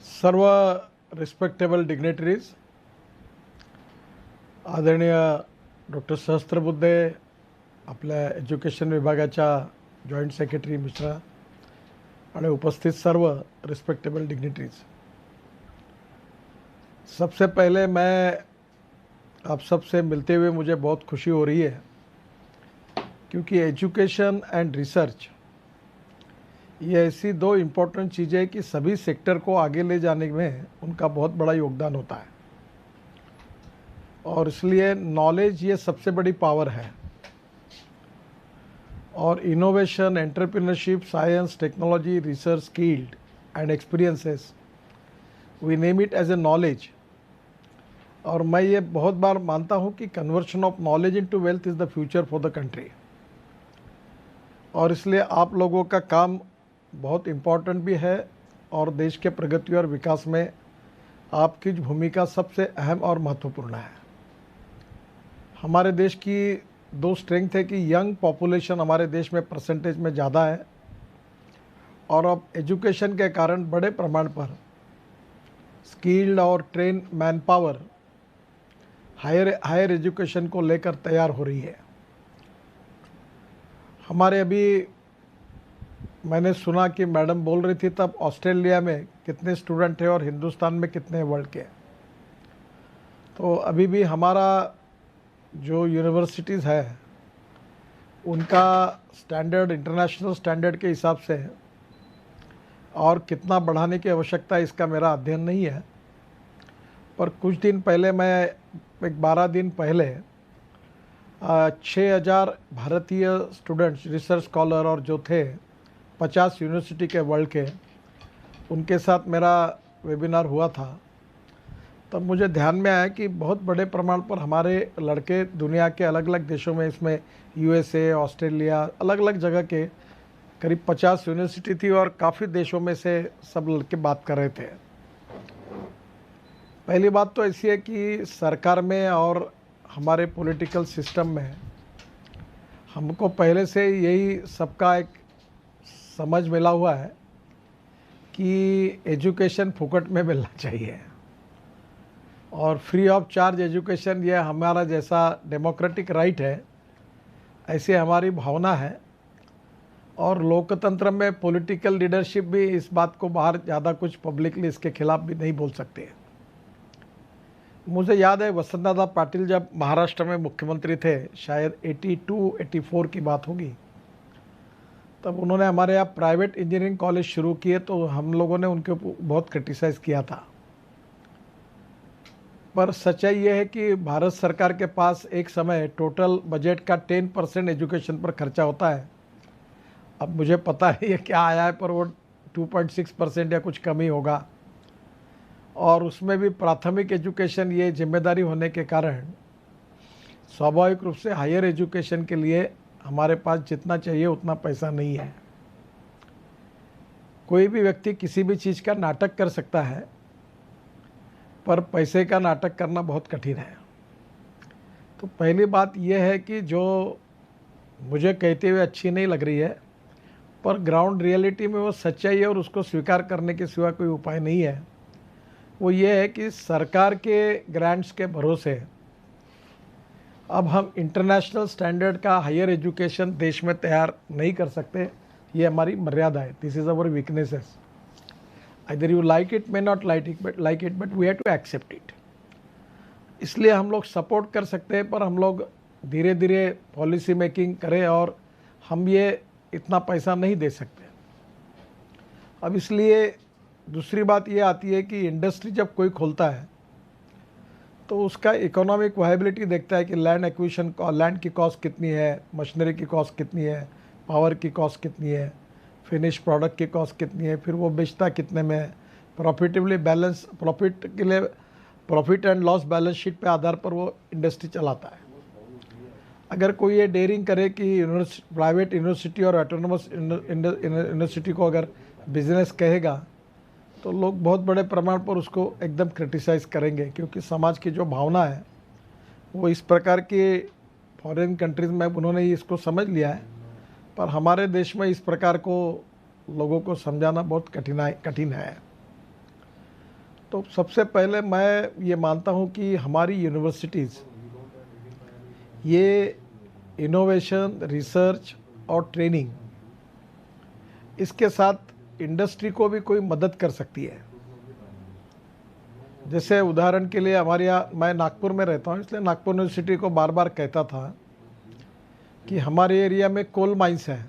सर्व respectable dignitaries, आदरणीय doctor Sahasrabuddhe, आपल्या education विभागाच्या जॉईंट सेक्रेटरी मिश्रा आणि उपस्थित सर्व रिस्पेक्टेबल डिग्नेटरीज, सबसे पहले मैं आप सबसे मिलते हुए मुझे बहुत खुशी हो रही है, क्योंकि एजुकेशन एंड रिसर्च ये ऐसी दो इम्पोर्टेंट चीज़ें हैं कि सभी सेक्टर को आगे ले जाने में उनका बहुत बड़ा योगदान होता है। और इसलिए नॉलेज ये सबसे बड़ी पावर है। और innovation, entrepreneurship, science, technology, research, skilled and experiences, we name it as a knowledge. और मैं ये बहुत बार मानता हूँ कि conversion of knowledge into wealth is the future for the country. और इसलिए आप लोगों का काम बहुत इम्पोर्टेंट भी है और देश के प्रगति और विकास में आपकी भूमिका सबसे अहम और महत्वपूर्ण है। हमारे देश की दो स्ट्रेंथ है कि यंग पॉपुलेशन हमारे देश में परसेंटेज में ज़्यादा है, और अब एजुकेशन के कारण बड़े प्रमाण पर स्किल्ड और train manpower higher education को लेकर तैयार हो रही है। हमारे अभी मैंने सुना कि मैडम बोल रही थी तब ऑस्ट्रेलिया में कितने स्टूडेंट हैं और हिंदुस्तान में कितने वर्ल्ड के। तो अभी भी हमारा जो यूनिवर्सिटीज़ है उनका स्टैंडर्ड इंटरनेशनल स्टैंडर्ड के हिसाब से है, और कितना बढ़ाने की आवश्यकता है इसका मेरा अध्ययन नहीं है। पर कुछ दिन पहले मैं 12 दिन पहले 6000 भारतीय स्टूडेंट्स, रिसर्च स्कॉलर और जो थे 50 यूनिवर्सिटी के वर्ल्ड के, उनके साथ मेरा वेबिनार हुआ था। तब मुझे ध्यान में आया कि बहुत बड़े प्रमाण पर हमारे लड़के दुनिया के अलग अलग देशों में, इसमें यूएसए, ऑस्ट्रेलिया, अलग अलग जगह के करीब 50 यूनिवर्सिटी थी और काफ़ी देशों में से सब लड़के बात कर रहे थे। पहली बात तो ऐसी है कि सरकार में और हमारे पॉलिटिकल सिस्टम में हमको पहले से यही सबका एक समझ मिला हुआ है कि एजुकेशन फुकट में मिलना चाहिए, और फ्री ऑफ चार्ज एजुकेशन ये हमारा जैसा डेमोक्रेटिक राइट है, ऐसे हमारी भावना है। और लोकतंत्र में पॉलिटिकल लीडरशिप भी इस बात को बाहर ज़्यादा कुछ पब्लिकली इसके खिलाफ भी नहीं बोल सकते। मुझे याद है वसंतदादा पाटिल जब महाराष्ट्र में मुख्यमंत्री थे, शायद 82-84 की बात होगी, तब उन्होंने हमारे यहाँ प्राइवेट इंजीनियरिंग कॉलेज शुरू किए, तो हम लोगों ने उनके ऊपर बहुत क्रिटिसाइज़ किया था। पर सच्चाई ये है कि भारत सरकार के पास एक समय टोटल बजट का 10% एजुकेशन पर खर्चा होता है। अब मुझे पता नहीं है क्या आया है, पर वो 2.6% या कुछ कम ही होगा। और उसमें भी प्राथमिक एजुकेशन ये जिम्मेदारी होने के कारण स्वाभाविक रूप से हायर एजुकेशन के लिए हमारे पास जितना चाहिए उतना पैसा नहीं है। कोई भी व्यक्ति किसी भी चीज़ का नाटक कर सकता है, पर पैसे का नाटक करना बहुत कठिन है। तो पहली बात यह है कि जो मुझे कहते हुए अच्छी नहीं लग रही है, पर ग्राउंड रियलिटी में वो सच्चाई है और उसको स्वीकार करने के सिवा कोई उपाय नहीं है। वो ये है कि सरकार के ग्रांट्स के भरोसे अब हम इंटरनेशनल स्टैंडर्ड का हायर एजुकेशन देश में तैयार नहीं कर सकते। ये हमारी मर्यादा है। This is our weaknesses. Either you like it, may not like it, but we have to accept it. इसलिए हम लोग सपोर्ट कर सकते हैं, पर हम लोग धीरे धीरे पॉलिसी मेकिंग करें, और हम ये इतना पैसा नहीं दे सकते। अब इसलिए दूसरी बात ये आती है कि इंडस्ट्री जब कोई खोलता है तो उसका इकोनॉमिक वायबिलिटी देखता है कि लैंड एक्विजिशन, लैंड की कॉस्ट कितनी है, मशीनरी की कॉस्ट कितनी है, पावर की कॉस्ट कितनी है, फिनिश प्रोडक्ट की कॉस्ट कितनी है, फिर वो बेचता कितने में है, प्रॉफिटेबली बैलेंस, प्रॉफिट के लिए profit and loss balance sheet पे आधार पर वो इंडस्ट्री चलाता है। अगर कोई ये डेयरिंग करे कि प्राइवेट यूनिवर्सिटी और ऑटोनोमस यूनिवर्सिटी को अगर बिजनेस कहेगा, तो लोग बहुत बड़े प्रमाण पर उसको एकदम क्रिटिसाइज़ करेंगे, क्योंकि समाज की जो भावना है वो इस प्रकार की फॉरेन कंट्रीज़ में उन्होंने इसको समझ लिया है। पर हमारे देश में इस प्रकार को लोगों को समझाना बहुत कठिन है। तो सबसे पहले मैं ये मानता हूँ कि हमारी यूनिवर्सिटीज़ ये इनोवेशन, रिसर्च और ट्रेनिंग, इसके साथ इंडस्ट्री को भी कोई मदद कर सकती है। जैसे उदाहरण के लिए हमारे यहाँ, मैं नागपुर में रहता हूँ, इसलिए नागपुर यूनिवर्सिटी को बार बार कहता था कि हमारे एरिया में कोल माइंस है,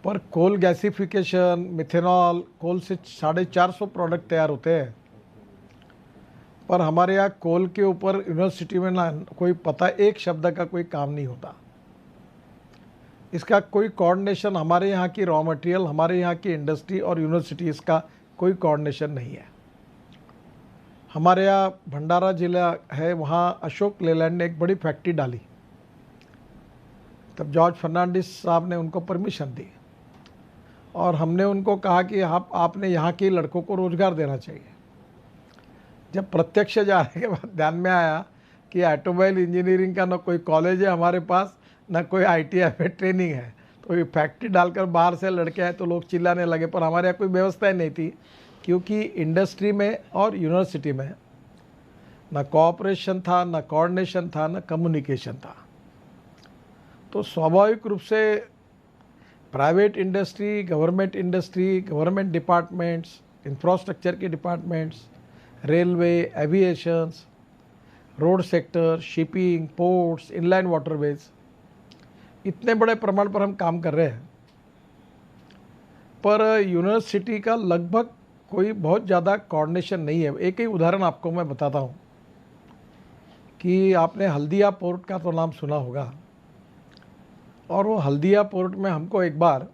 पर कोल गैसिफिकेशन, मिथेनॉल, कोल से 450 प्रोडक्ट तैयार होते हैं, पर हमारे यहाँ कोल के ऊपर यूनिवर्सिटी में ना कोई पता एक शब्द का कोई काम नहीं होता। इसका कोई कोऑर्डिनेशन, हमारे यहाँ की रॉ मटेरियल, हमारे यहाँ की इंडस्ट्री और यूनिवर्सिटी, इसका कोई कोऑर्डिनेशन नहीं है। हमारे यहाँ भंडारा जिला है, वहाँ अशोक लेलैंड ने एक बड़ी फैक्ट्री डाली, तब जॉर्ज फर्नांडिस साहब ने उनको परमिशन दी और हमने उनको कहा कि आपने यहाँ के लड़कों को रोज़गार देना चाहिए। जब प्रत्यक्ष जाने के बाद ध्यान में आया कि ऑटोमोबाइल इंजीनियरिंग का ना कोई कॉलेज है हमारे पास, ना कोई ITI में ट्रेनिंग है, तो ये फैक्ट्री डालकर बाहर से लड़के आए तो लोग चिल्लाने लगे, पर हमारे यहाँ कोई व्यवस्था ही नहीं थी, क्योंकि इंडस्ट्री में और यूनिवर्सिटी में ना कोऑपरेशन था, ना कोऑर्डिनेशन था, ना कम्युनिकेशन था। तो स्वाभाविक रूप से private industry, government departments, infrastructure के departments, railway, aviations, road sector, shipping, ports, inland waterways, इतने बड़े प्रमाण पर हम काम कर रहे हैं, पर यूनिवर्सिटी का लगभग कोई बहुत ज़्यादा कोऑर्डिनेशन नहीं है। एक ही उदाहरण आपको मैं बताता हूँ कि आपने हल्दिया पोर्ट का तो नाम सुना होगा, और वो हल्दिया पोर्ट में हमको एक बार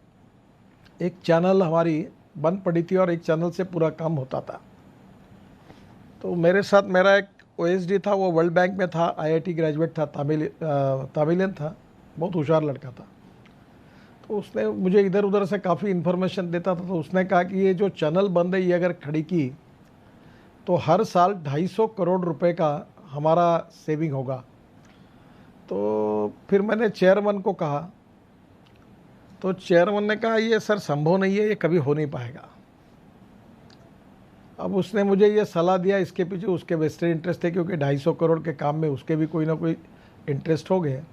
एक चैनल हमारी बंद पड़ी थी और एक चैनल से पूरा काम होता था। तो मेरे साथ मेरा एक OSD था, वो वर्ल्ड बैंक में था, IIT ग्रेजुएट था, तमिलियन था, बहुत होशियार लड़का था। तो उसने मुझे इधर उधर से काफ़ी इन्फॉर्मेशन देता था। तो उसने कहा कि ये जो चैनल बंद है, ये अगर खड़ी की तो हर साल 250 करोड़ रुपए का हमारा सेविंग होगा। तो फिर मैंने चेयरमैन को कहा, तो चेयरमैन ने कहा ये सर संभव नहीं है, ये कभी हो नहीं पाएगा। अब उसने मुझे ये सलाह दिया, इसके पीछे उसके वेस्टेड इंटरेस्ट थे, क्योंकि 250 करोड़ के काम में उसके भी कोई ना कोई इंटरेस्ट हो गए।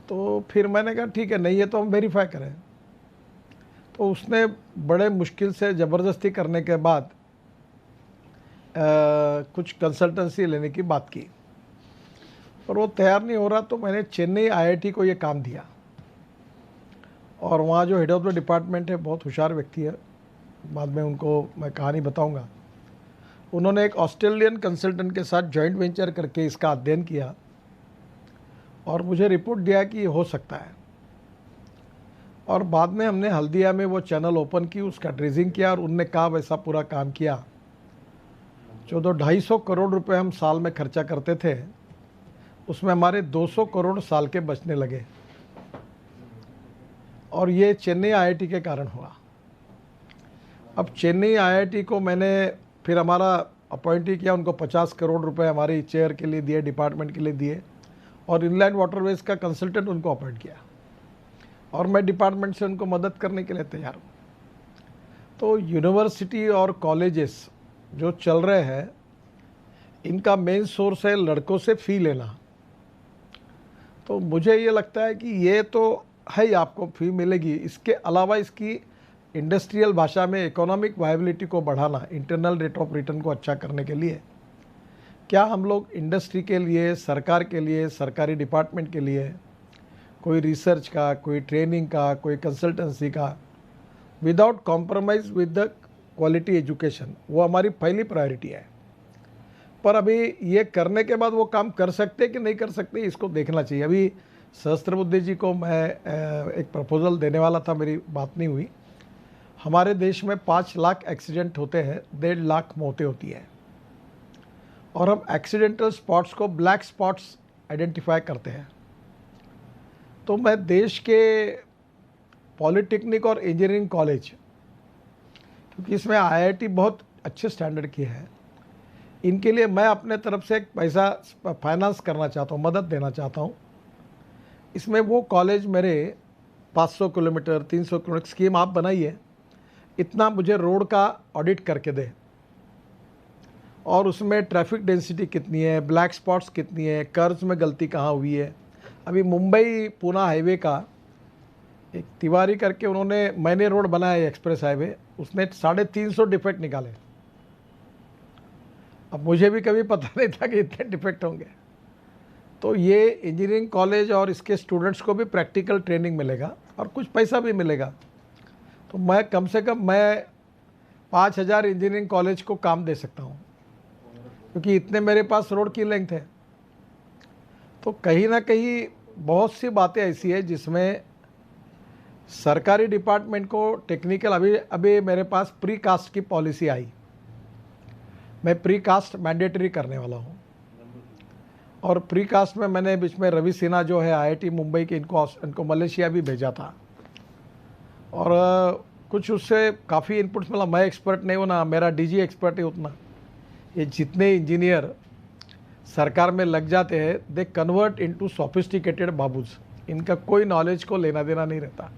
तो फिर मैंने कहा ठीक है, नहीं है तो हम वेरीफाई करें। तो उसने बड़े मुश्किल से ज़बरदस्ती करने के बाद कुछ कंसल्टेंसी लेने की बात की, पर वो तैयार नहीं हो रहा। तो मैंने चेन्नई IIT को ये काम दिया, और वहाँ जो हेड ऑफ द डिपार्टमेंट है, बहुत होशियार व्यक्ति है, बाद में उनको मैं कहानी बताऊंगा। उन्होंने एक ऑस्ट्रेलियन कंसल्टेंट के साथ जॉइंट वेंचर करके इसका अध्ययन किया और मुझे रिपोर्ट दिया कि ये हो सकता है। और बाद में हमने हल्दिया में वो चैनल ओपन की, उसका ड्रेजिंग किया, और उनने कहा वैसा पूरा काम किया। जो 250 करोड़ रुपए हम साल में खर्चा करते थे, उसमें हमारे 200 करोड़ साल के बचने लगे, और ये चेन्नई IIT के कारण हुआ। अब चेन्नई IIT को मैंने फिर हमारा अपॉइंटी किया, उनको 50 करोड़ रुपए हमारी चेयर के लिए दिए, डिपार्टमेंट के लिए दिए, और इनलैंड वाटरवेज का कंसल्टेंट उनको अपॉइंट किया, और मैं डिपार्टमेंट से उनको मदद करने के लिए तैयार हूँ। तो यूनिवर्सिटी और कॉलेजेस जो चल रहे हैं, इनका मेन सोर्स है लड़कों से फ़ी लेना। तो मुझे ये लगता है कि ये तो है ही, आपको फ़ी मिलेगी, इसके अलावा इसकी इंडस्ट्रियल भाषा में इकोनॉमिक वायबिलिटी को बढ़ाना, इंटरनल रेट ऑफ रिटर्न को अच्छा करने के लिए क्या हम लोग इंडस्ट्री के लिए, सरकार के लिए, सरकारी डिपार्टमेंट के लिए कोई रिसर्च का, कोई ट्रेनिंग का, कोई कंसल्टेंसी का, without compromise with the quality education, वो हमारी पहली प्रायोरिटी है। पर अभी ये करने के बाद वो काम कर सकते कि नहीं कर सकते, इसको देखना चाहिए। अभी सहस्त्रबुद्धे जी को मैं एक प्रपोजल देने वाला था, मेरी बात नहीं हुई। हमारे देश में 5 लाख एक्सीडेंट होते हैं, 1.5 लाख मौतें होती है, और हम एक्सीडेंटल स्पॉट्स को ब्लैक स्पॉट्स आइडेंटिफाई करते हैं। तो मैं देश के पॉलिटेक्निक और इंजीनियरिंग कॉलेज, क्योंकि इसमें IIT बहुत अच्छे स्टैंडर्ड की है, इनके लिए मैं अपने तरफ से एक पैसा फाइनेंस करना चाहता हूँ, मदद देना चाहता हूँ। इसमें वो कॉलेज मेरे 500 किलोमीटर, 300 किलोमीटर स्कीम आप बनाइए, इतना मुझे रोड का ऑडिट करके दे, और उसमें ट्रैफिक डेंसिटी कितनी है, ब्लैक स्पॉट्स कितनी है, कर्व्स में गलती कहाँ हुई है। अभी मुंबई पूना हाईवे का एक तिवारी करके उन्होंने मैंने रोड बनाया एक्सप्रेस हाईवे, उसने 350 डिफेक्ट निकाले। अब मुझे भी कभी पता नहीं था कि इतने डिफेक्ट होंगे। तो ये इंजीनियरिंग कॉलेज और इसके स्टूडेंट्स को भी प्रैक्टिकल ट्रेनिंग मिलेगा और कुछ पैसा भी मिलेगा। तो मैं कम से कम 5,000 इंजीनियरिंग कॉलेज को काम दे सकता हूँ, क्योंकि इतने मेरे पास रोड की लेंथ है। तो कहीं ना कहीं बहुत सी बातें ऐसी है जिसमें सरकारी डिपार्टमेंट को टेक्निकल, अभी मेरे पास प्री कास्ट की पॉलिसी आई, मैं प्री कास्ट मैंडेटरी करने वाला हूँ। और प्री कास्ट में मैंने बीच में रवि सिन्हा जो है IIT मुंबई के, इनको मलेशिया भी भेजा था और कुछ उससे काफ़ी इनपुट्स मिला। मैं एक्सपर्ट नहीं हूँ ना, मेरा DG एक्सपर्ट है उतना। ये जितने इंजीनियर सरकार में लग जाते हैं, they convert into sophisticated babus, इनका कोई नॉलेज को लेना देना नहीं रहता।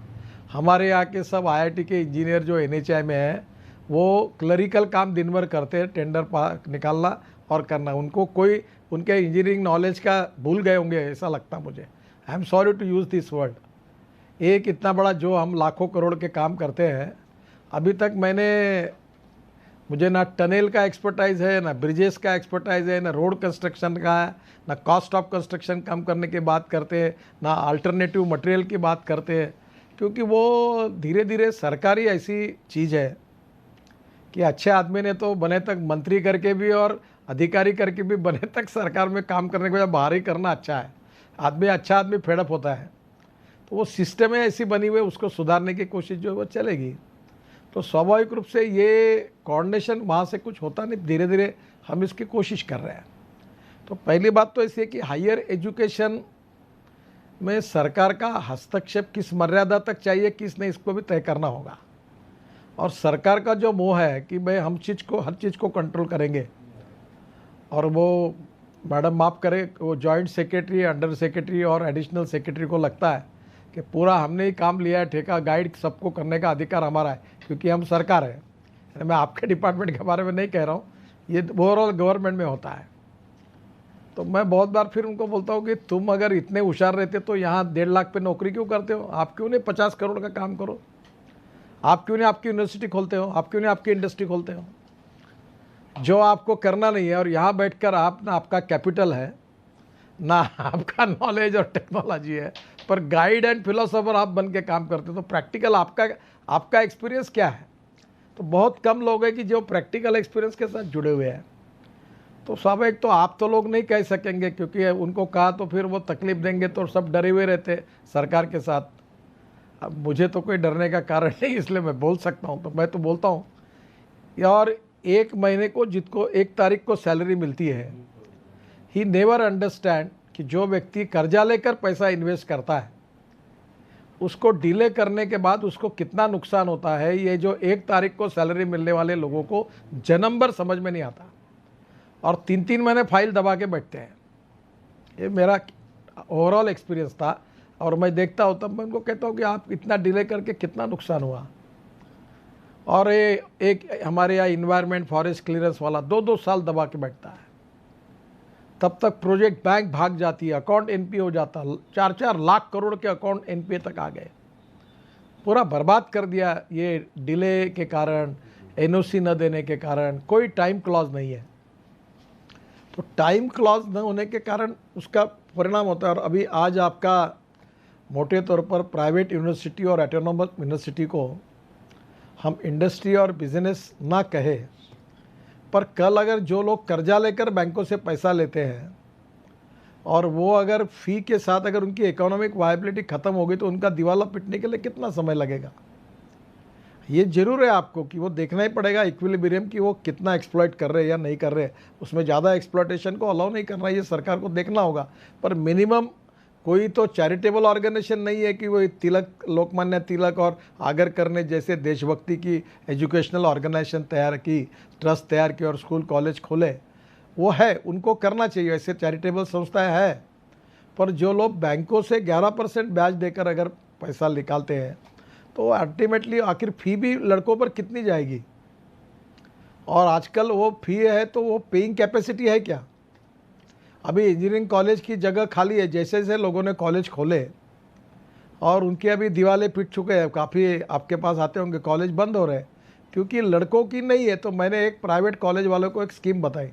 हमारे यहाँ के सब IIT के इंजीनियर जो NHI में है, वो क्लरिकल काम दिन भर करते हैं, टेंडर निकालना और करना। उनको कोई उनके इंजीनियरिंग नॉलेज का भूल गए होंगे, ऐसा लगता मुझे। I am sorry to use this word. एक इतना बड़ा जो हम लाखों करोड़ के काम करते हैं, अभी तक मुझे ना टनल का एक्सपर्टाइज है, ना ब्रिजेस का एक्सपर्टाइज है, ना रोड कंस्ट्रक्शन का है, ना कॉस्ट ऑफ कंस्ट्रक्शन कम करने की बात करते हैं, ना अल्टरनेटिव मटेरियल की बात करते हैं। क्योंकि वो धीरे धीरे सरकारी ऐसी चीज़ है कि अच्छे आदमी ने तो बने तक मंत्री करके भी और अधिकारी करके भी बने तक सरकार में काम करने के बजाय बाहर ही करना अच्छा है। अच्छा आदमी फेडअप होता है। तो वो सिस्टम है ऐसी बनी हुई, उसको सुधारने की कोशिश जो है वो चलेगी। तो स्वाभाविक रूप से ये कोऑर्डिनेशन वहाँ से कुछ होता नहीं, धीरे धीरे हम इसकी कोशिश कर रहे हैं। तो पहली बात तो ऐसी है कि हायर एजुकेशन में सरकार का हस्तक्षेप किस मर्यादा तक चाहिए, किस नहीं, इसको भी तय करना होगा। और सरकार का जो मोह है कि भाई हम हर चीज़ को कंट्रोल करेंगे, और वो मैडम माफ़ करे, वो जॉइंट सेक्रेटरी, अंडर सेक्रेटरी और एडिशनल सेक्रेटरी को लगता है कि पूरा हमने ही काम लिया है, ठेका गाइड सबको करने का अधिकार हमारा है, क्योंकि हम सरकार है। मैं आपके डिपार्टमेंट के बारे में नहीं कह रहा हूँ, ये ओवरऑल गवर्नमेंट में होता है। तो मैं बहुत बार फिर उनको बोलता हूँ कि तुम अगर इतने होशियार रहते तो यहाँ 1.5 लाख पे नौकरी क्यों करते हो? आप क्यों नहीं 50 करोड़ का काम करो? आप क्यों नहीं आपकी यूनिवर्सिटी खोलते हो? आप क्यों नहीं आपकी इंडस्ट्री खोलते हो? जो आपको करना नहीं है, और यहाँ बैठकर आप ना आपका कैपिटल है, ना आपका नॉलेज और टेक्नोलॉजी है, पर गाइड एंड फिलोसोफर आप बन के काम करते हो। तो प्रैक्टिकल आपका एक्सपीरियंस क्या है? तो बहुत कम लोग हैं कि जो प्रैक्टिकल एक्सपीरियंस के साथ जुड़े हुए हैं। तो स्वाभाविक तो आप तो लोग नहीं कह सकेंगे, क्योंकि उनको कहा तो फिर वो तकलीफ देंगे, तो सब डरे हुए रहते सरकार के साथ। अब मुझे तो कोई डरने का कारण नहीं, इसलिए मैं बोल सकता हूँ। तो मैं तो बोलता हूँ। और 1 महीने को जिसको 1 तारीख को सैलरी मिलती है, ही नेवर अंडरस्टैंड कि जो व्यक्ति कर्जा लेकर पैसा इन्वेस्ट करता है, उसको डिले करने के बाद उसको कितना नुकसान होता है। ये जो 1 तारीख को सैलरी मिलने वाले लोगों को जन्म भर समझ में नहीं आता, और 3-3 महीने फाइल दबा के बैठते हैं। ये मेरा ओवरऑल एक्सपीरियंस था, और मैं देखता हूँ तब मैं उनको कहता हूँ कि आप इतना डिले करके कितना नुकसान हुआ। और ये एक हमारे यहाँ इन्वायरमेंट फॉरेस्ट क्लियरेंस वाला 2-2 साल दबा के बैठता है, तब तक प्रोजेक्ट बैंक भाग जाती है, अकाउंट NPA हो जाता, 4-4 लाख करोड़ के अकाउंट NPA तक आ गए। पूरा बर्बाद कर दिया ये डिले के कारण, NOC न देने के कारण। कोई टाइम क्लॉज नहीं है, तो टाइम क्लॉज न होने के कारण उसका परिणाम होता है। और अभी आज आपका मोटे तौर पर प्राइवेट यूनिवर्सिटी और ऑटोनोमस यूनिवर्सिटी को हम इंडस्ट्री और बिजनेस ना कहे, पर कल अगर जो लोग कर्जा लेकर बैंकों से पैसा लेते हैं, और वो अगर फ़ी के साथ अगर उनकी इकोनॉमिक वायबिलिटी ख़त्म हो गई, तो उनका दिवाला पिटने के लिए कितना समय लगेगा। ये जरूर है आपको कि वो देखना ही पड़ेगा इक्विलिब्रियम कि वो कितना एक्सप्लॉइट कर रहे हैं या नहीं कर रहे हैं। उसमें ज़्यादा एक्सप्लॉइटेशन को अलाउ नहीं करना, ये सरकार को देखना होगा। पर मिनिमम कोई तो चैरिटेबल ऑर्गेनाइजेशन नहीं है कि वो तिलक, लोकमान्य तिलक और आगर करने जैसे देशभक्ति की एजुकेशनल ऑर्गेनाइजेशन तैयार की, ट्रस्ट तैयार की और स्कूल कॉलेज खोले। वो है, उनको करना चाहिए, ऐसे चैरिटेबल संस्थाएं है। पर जो लोग बैंकों से 11% ब्याज देकर अगर पैसा निकालते हैं, तो अल्टीमेटली आखिर फ़ी भी लड़कों पर कितनी जाएगी। और आजकल वो फी है तो वो पेइंग कैपेसिटी है क्या? अभी इंजीनियरिंग कॉलेज की जगह खाली है, जैसे जैसे लोगों ने कॉलेज खोले और उनके अभी दीवाले पिट चुके हैं, काफ़ी आपके पास आते होंगे, कॉलेज बंद हो रहे हैं क्योंकि लड़कों की नहीं है। तो मैंने एक प्राइवेट कॉलेज वालों को एक स्कीम बताई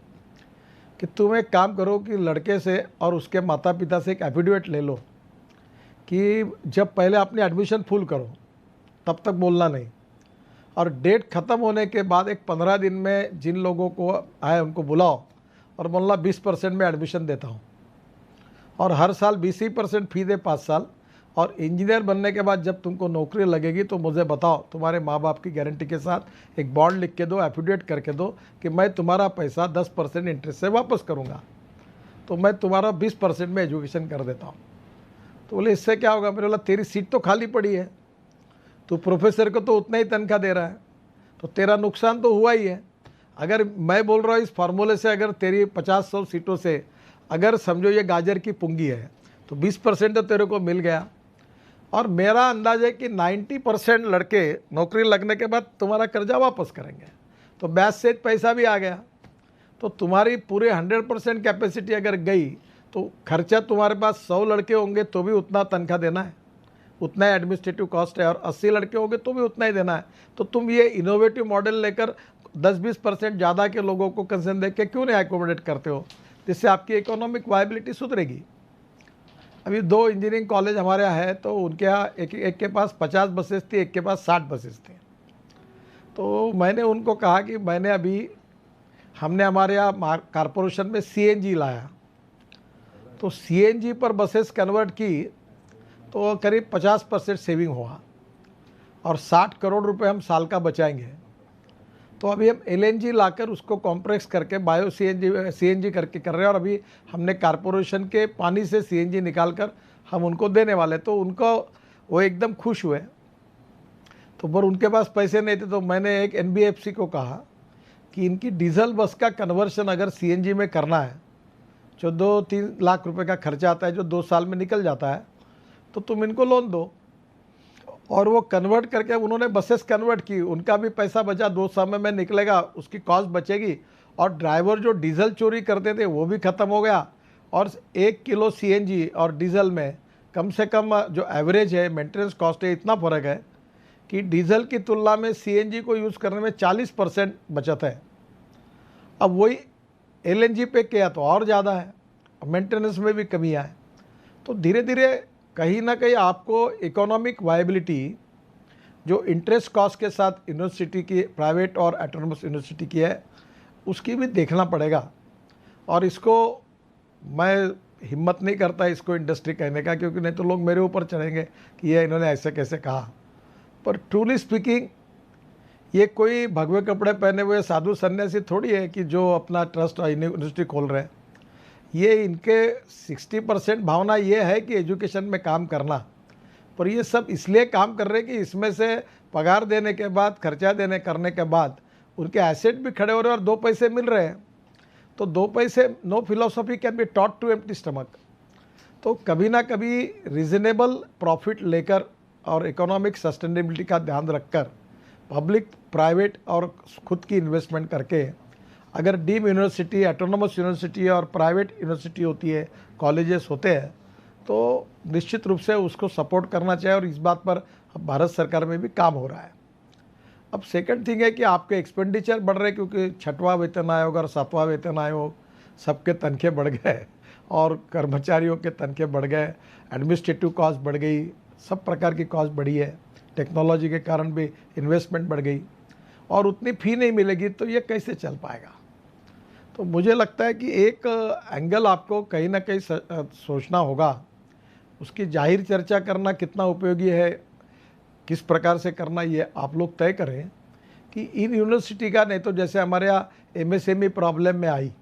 कि तुम एक काम करो कि लड़के से और उसके माता पिता से एक एफिडेविट ले लो कि जब पहले अपनी एडमिशन फुल करो तब तक बोलना नहीं, और डेट ख़त्म होने के बाद एक 15 दिन में जिन लोगों को आए उनको बुलाओ और बोलना 20% में एडमिशन देता हूँ, और हर साल 20% फी दे 5 साल, और इंजीनियर बनने के बाद जब तुमको नौकरी लगेगी तो मुझे बताओ, तुम्हारे माँ बाप की गारंटी के साथ एक बॉन्ड लिख के दो, एफिडेविट करके दो कि मैं तुम्हारा पैसा 10% इंटरेस्ट से वापस करूँगा, तो मैं तुम्हारा 20% में एजुकेशन कर देता हूँ। तो बोले इससे क्या होगा? मैंने बोला तेरी सीट तो खाली पड़ी है, तो प्रोफेसर को तो उतना ही तनख्वाह दे रहा है, तो तेरा नुकसान तो हुआ ही है। अगर मैं बोल रहा हूँ इस फार्मूले से, अगर तेरी 50-100 सीटों से अगर समझो ये गाजर की पुंगी है तो 20% तो तेरे को मिल गया। और मेरा अंदाज है कि 90% लड़के नौकरी लगने के बाद तुम्हारा कर्जा वापस करेंगे, तो ब्याज सहित पैसा भी आ गया। तो तुम्हारी पूरे 100% कैपेसिटी अगर गई तो खर्चा तुम्हारे पास 100 लड़के होंगे तो भी उतना तनख्वाह देना है, उतना ही एडमिनिस्ट्रेटिव कॉस्ट है, और 80 लड़के होंगे तो भी उतना ही देना है। तो तुम ये इनोवेटिव मॉडल लेकर 10-20% ज़्यादा के लोगों को कंसेशन दे के क्यों नहीं एकोमोडेट करते हो, जिससे आपकी इकोनॉमिक वायबिलिटी सुधरेगी। अभी 2 इंजीनियरिंग कॉलेज हमारे यहाँ है, तो उनके यहाँ एक के पास 50 बसेस थी, एक के पास 60 बसेस थी। तो मैंने उनको कहा कि हमने हमारे यहाँ कारपोरेशन में CNG लाया, तो CNG पर बसेस कन्वर्ट की तो करीब 50% सेविंग हुआ, और 60 करोड़ रुपए हम साल का बचाएंगे। तो अभी हम LNG लाकर उसको कॉम्प्रेस करके बायो CNG करके कर रहे हैं, और अभी हमने कारपोरेशन के पानी से CNG निकाल कर हम उनको देने वाले। तो उनको वो एकदम खुश हुए, तो पर उनके पास पैसे नहीं थे, तो मैंने एक NBFC को कहा कि इनकी डीजल बस का कन्वर्शन अगर CNG में करना है, जो 2-3 लाख रुपए का खर्चा आता है, जो 2 साल में निकल जाता है, तो तुम इनको लोन दो। और वो कन्वर्ट करके उन्होंने बसेस कन्वर्ट की, उनका भी पैसा बचा, 2 समय में निकलेगा, उसकी कॉस्ट बचेगी, और ड्राइवर जो डीजल चोरी करते थे वो भी ख़त्म हो गया। और 1 किलो CNG और डीजल में कम से कम जो एवरेज है मेंटेनेंस कॉस्ट है, इतना फ़र्क है कि डीजल की तुलना में CNG को यूज़ करने में 40% बचत है। अब वही LNG पे किया तो और ज़्यादा है, मेंटेनेंस में भी कमी है। तो धीरे धीरे कहीं ना कहीं आपको इकोनॉमिक वायबिलिटी जो इंटरेस्ट कॉस्ट के साथ यूनिवर्सिटी की, प्राइवेट और ऑटोनोमस यूनिवर्सिटी की है, उसकी भी देखना पड़ेगा। और इसको मैं हिम्मत नहीं करता इसको इंडस्ट्री कहने का, क्योंकि नहीं तो लोग मेरे ऊपर चढ़ेंगे कि ये इन्होंने ऐसे कैसे कहा। पर ट्रूली स्पीकिंग ये कोई भगवे कपड़े पहने हुए साधु सन्यासी थोड़ी है कि जो अपना ट्रस्ट और यूनिवर्सिटी खोल रहे हैं। ये इनके 60% भावना ये है कि एजुकेशन में काम करना, पर ये सब इसलिए काम कर रहे हैं कि इसमें से पगार देने के बाद, खर्चा देने करने के बाद उनके एसेट भी खड़े हो रहे हैं और 2 पैसे मिल रहे हैं। तो 2 पैसे, no philosophy can be taught to empty stomach. तो कभी ना कभी रीजनेबल प्रॉफिट लेकर और इकोनॉमिक सस्टेनेबिलिटी का ध्यान रखकर पब्लिक, प्राइवेट और खुद की इन्वेस्टमेंट करके अगर डीम यूनिवर्सिटी, ऑटोनोमस यूनिवर्सिटी और प्राइवेट यूनिवर्सिटी होती है, कॉलेजेस होते हैं, तो निश्चित रूप से उसको सपोर्ट करना चाहिए। और इस बात पर अब भारत सरकार में भी काम हो रहा है। अब सेकंड थिंग है कि आपके एक्सपेंडिचर बढ़ रहे हैं, क्योंकि 6वां वेतन आयोग और 7वां वेतन आयोग सबके तनखे बढ़ गए, और कर्मचारियों के तनखे बढ़ गए, एडमिनिस्ट्रेटिव कॉस्ट बढ़ गई, सब प्रकार की कॉस्ट बढ़ी है, टेक्नोलॉजी के कारण भी इन्वेस्टमेंट बढ़ गई, और उतनी फ़ी नहीं मिलेगी, तो ये कैसे चल पाएगा। तो मुझे लगता है कि एक एंगल आपको कहीं ना कहीं सोचना होगा, उसकी जाहिर चर्चा करना कितना उपयोगी है, किस प्रकार से करना, ये आप लोग तय करें कि इन यूनिवर्सिटी का, नहीं तो जैसे हमारे यहाँ MSME प्रॉब्लम में आई,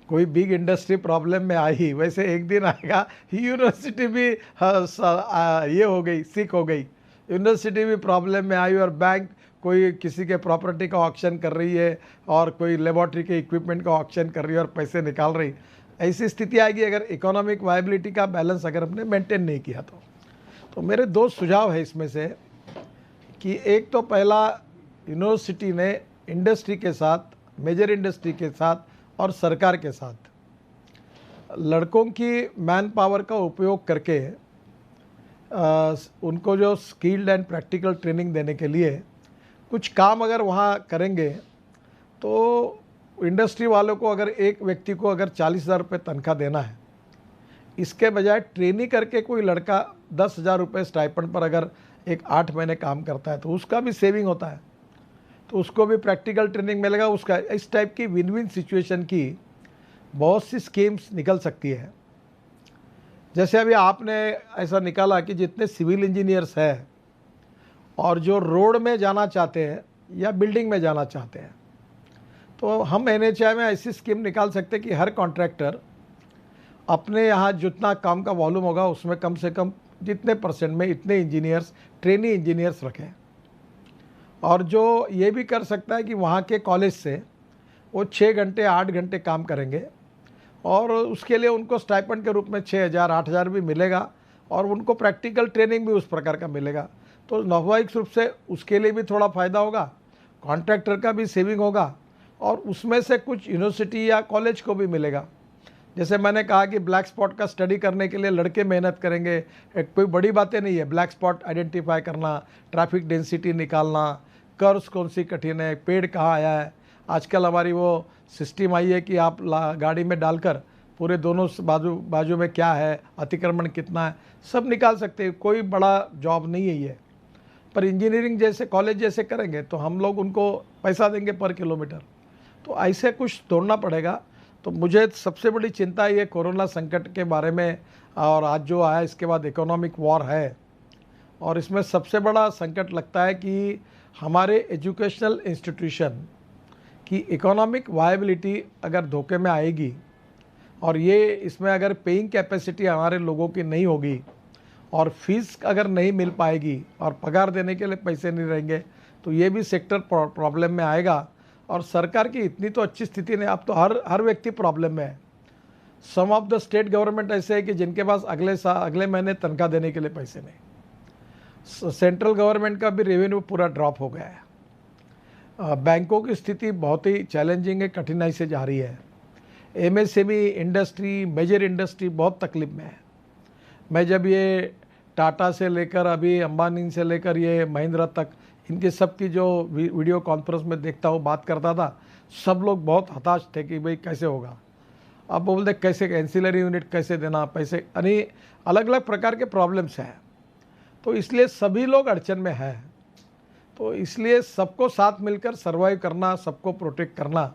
कोई बिग इंडस्ट्री प्रॉब्लम में आई, वैसे एक दिन आएगा यूनिवर्सिटी भी ये हो गई, सिक हो गई, यूनिवर्सिटी भी प्रॉब्लम में आई, और बैंक कोई किसी के प्रॉपर्टी का ऑक्शन कर रही है, और कोई लेबॉर्ट्री के इक्विपमेंट का ऑक्शन कर रही है और पैसे निकाल रही। ऐसी स्थिति आएगी अगर इकोनॉमिक वायबिलिटी का बैलेंस अगर हमने मेंटेन नहीं किया तो मेरे 2 सुझाव है इसमें से कि एक तो पहला, यूनिवर्सिटी ने इंडस्ट्री के साथ, मेजर इंडस्ट्री के साथ और सरकार के साथ लड़कों की मैन पावर का उपयोग करके उनको जो स्किल्ड एंड प्रैक्टिकल ट्रेनिंग देने के लिए कुछ काम अगर वहाँ करेंगे तो इंडस्ट्री वालों को अगर एक व्यक्ति को अगर 40,000 रुपये तनख्वाह देना है, इसके बजाय ट्रेनिंग करके कोई लड़का 10,000 रुपये स्टाइपेंड पर अगर एक 8 महीने काम करता है तो उसका भी सेविंग होता है, तो उसको भी प्रैक्टिकल ट्रेनिंग मिलेगा। उसका इस टाइप की विन विन सिचुएशन की बहुत सी स्कीम्स निकल सकती है। जैसे अभी आपने ऐसा निकाला कि जितने सिविल इंजीनियर्स हैं और जो रोड में जाना चाहते हैं या बिल्डिंग में जाना चाहते हैं, तो हम NHAI में ऐसी स्कीम निकाल सकते हैं कि हर कॉन्ट्रैक्टर अपने यहाँ जितना काम का वॉल्यूम होगा उसमें कम से कम जितने परसेंट में इतने इंजीनियर्स, ट्रेनी इंजीनियर्स रखें। और जो ये भी कर सकता है कि वहाँ के कॉलेज से वो 6 घंटे 8 घंटे काम करेंगे और उसके लिए उनको स्टाइपेंड के रूप में 6,000 8,000 भी मिलेगा और उनको प्रैक्टिकल ट्रेनिंग भी उस प्रकार का मिलेगा। तो स्वाभाविक रूप से उसके लिए भी थोड़ा फ़ायदा होगा, कॉन्ट्रैक्टर का भी सेविंग होगा और उसमें से कुछ यूनिवर्सिटी या कॉलेज को भी मिलेगा। जैसे मैंने कहा कि ब्लैक स्पॉट का स्टडी करने के लिए लड़के मेहनत करेंगे, एक कोई बड़ी बातें नहीं है। ब्लैक स्पॉट आइडेंटिफाई करना, ट्रैफिक डेंसिटी निकालना, कर्व्स कौन सी कठिन है, पेड़ कहाँ आया है। आजकल हमारी वो सिस्टम आई है कि आप गाड़ी में डालकर पूरे दोनों बाजू में क्या है, अतिक्रमण कितना है, सब निकाल सकते हैं। कोई बड़ा जॉब नहीं है ये। पर इंजीनियरिंग जैसे कॉलेज जैसे करेंगे तो हम लोग उनको पैसा देंगे पर किलोमीटर, तो ऐसे कुछ तोड़ना पड़ेगा। तो मुझे सबसे बड़ी चिंता ये कोरोना संकट के बारे में, और आज जो आया इसके बाद इकोनॉमिक वॉर है, और इसमें सबसे बड़ा संकट लगता है कि हमारे एजुकेशनल इंस्टीट्यूशन की इकोनॉमिक वायबिलिटी अगर धोखे में आएगी और ये इसमें अगर पेइंग कैपेसिटी हमारे लोगों की नहीं होगी और फीस अगर नहीं मिल पाएगी और पगार देने के लिए पैसे नहीं रहेंगे तो ये भी सेक्टर प्रॉब्लम में आएगा। और सरकार की इतनी तो अच्छी स्थिति नहीं, अब तो हर व्यक्ति प्रॉब्लम में है। सम ऑफ द स्टेट गवर्नमेंट ऐसे है कि जिनके पास अगले महीने तनख्वाह देने के लिए पैसे नहीं। सेंट्रल गवर्नमेंट का भी रेवेन्यू पूरा ड्रॉप हो गया है। बैंकों की स्थिति बहुत ही चैलेंजिंग है, कठिनाई से जा रही है। MSME इंडस्ट्री, मेजर इंडस्ट्री बहुत तकलीफ में है। मैं जब ये टाटा से लेकर अभी अंबानी से लेकर ये महिंद्रा तक इनके सब की जो वीडियो कॉन्फ्रेंस में देखता हूँ, बात करता था, सब लोग बहुत हताश थे कि भाई कैसे होगा। अब बोलते कैसे एंसिलरी यूनिट कैसे देना, पैसे, यानी अलग अलग प्रकार के प्रॉब्लम्स हैं। तो इसलिए सभी लोग अड़चन में हैं। तो इसलिए सबको साथ मिलकर सर्वाइव करना, सबको प्रोटेक्ट करना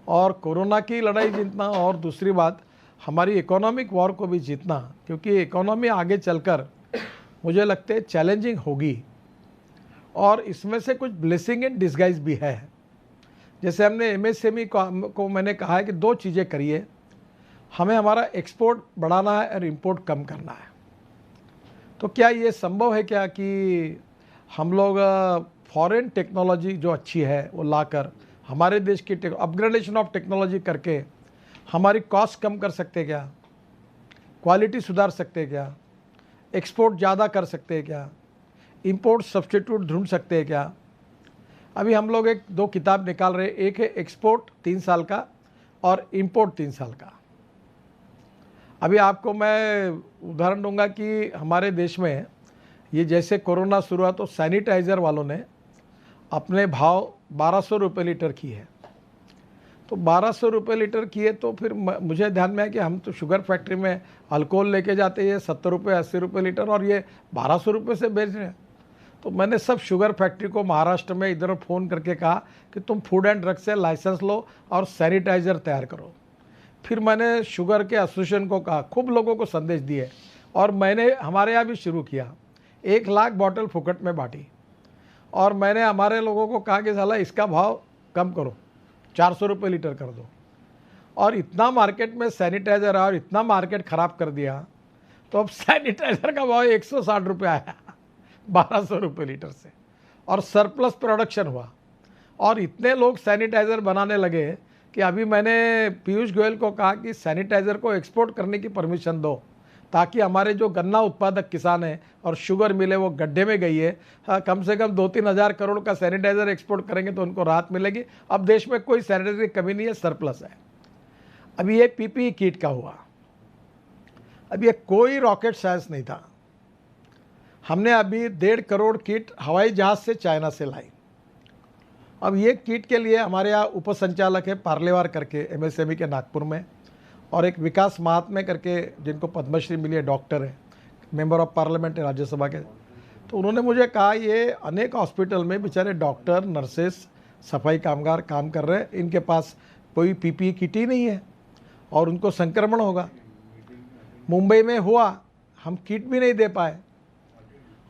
और कोरोना की लड़ाई जीतना, और दूसरी बात हमारी इकोनॉमिक वॉर को भी जीतना, क्योंकि इकोनॉमी आगे चलकर मुझे लगता है चैलेंजिंग होगी और इसमें से कुछ ब्लेसिंग इन डिस्गाइज भी है। जैसे हमने MSME को मैंने कहा है कि 2 चीज़ें करिए, हमें हमारा एक्सपोर्ट बढ़ाना है और इंपोर्ट कम करना है। तो क्या ये संभव है क्या कि हम लोग फॉरेन टेक्नोलॉजी जो अच्छी है वो लाकर हमारे देश की अपग्रेडेशन ऑफ टेक्नोलॉजी करके हमारी कॉस्ट कम कर सकते हैं क्या, क्वालिटी सुधार सकते हैं क्या, एक्सपोर्ट ज़्यादा कर सकते हैं क्या, इंपोर्ट सब्स्टिट्यूट ढूंढ सकते हैं क्या। अभी हम लोग 1-2 किताब निकाल रहे हैं, एक है एक्सपोर्ट 3 साल का और इंपोर्ट 3 साल का। अभी आपको मैं उदाहरण दूंगा कि हमारे देश में ये जैसे कोरोना शुरू हुआ तो सैनिटाइज़र वालों ने अपने भाव 1200 रुपये लीटर किए। तो 1200 रुपये लीटर किए तो फिर मुझे ध्यान में आया कि हम तो शुगर फैक्ट्री में अल्कोहल लेके जाते हैं 70 रुपये 80 रुपये लीटर और ये 1200 रुपये से बेच रहे हैं। तो मैंने सब शुगर फैक्ट्री को महाराष्ट्र में इधर फ़ोन करके कहा कि तुम फूड एंड ड्रग से लाइसेंस लो और सैनिटाइज़र तैयार करो। फिर मैंने शुगर के एसोसिएशन को कहा, खूब लोगों को संदेश दिए और मैंने हमारे यहाँ भी शुरू किया, 1 लाख बॉटल फुकट में बांटी। और मैंने हमारे लोगों को कहा कि साला इसका भाव कम करो, 400 रुपये लीटर कर दो। और इतना मार्केट में सैनिटाइज़र आया और इतना मार्केट ख़राब कर दिया, तो अब सैनिटाइज़र का भाव 160 रुपये आया 1200 रुपये लीटर से, और सरप्लस प्रोडक्शन हुआ। और इतने लोग सैनिटाइज़र बनाने लगे कि अभी मैंने पीयूष गोयल को कहा कि सैनिटाइज़र को एक्सपोर्ट करने की परमिशन दो। ताकि हमारे जो गन्ना उत्पादक किसान हैं और शुगर मिल है वो गड्ढे में गई है। हाँ, कम से कम 2-3 हज़ार करोड़ का सैनिटाइज़र एक्सपोर्ट करेंगे तो उनको राहत मिलेगी। अब देश में कोई सैनिटाइजर की कमी नहीं है, सरप्लस है। अब ये पीपीई किट का हुआ, अब ये कोई रॉकेट साइंस नहीं था। हमने अभी 1.5 करोड़ किट हवाई जहाज़ से चाइना से लाई। अब ये किट के लिए हमारे यहाँ उपसंचालक है पार्लेवार करके एमएसएमई के नागपुर में, और एक विकास महात्मे करके जिनको पद्मश्री मिली है, डॉक्टर है, मेंबर ऑफ पार्लियामेंट है राज्यसभा के। तो उन्होंने मुझे कहा ये अनेक हॉस्पिटल में बेचारे डॉक्टर, नर्सेस, सफाई कामगार काम कर रहे हैं, इनके पास कोई पीपीई किट ही नहीं है और उनको संक्रमण होगा। मुंबई में हुआ, हम किट भी नहीं दे पाए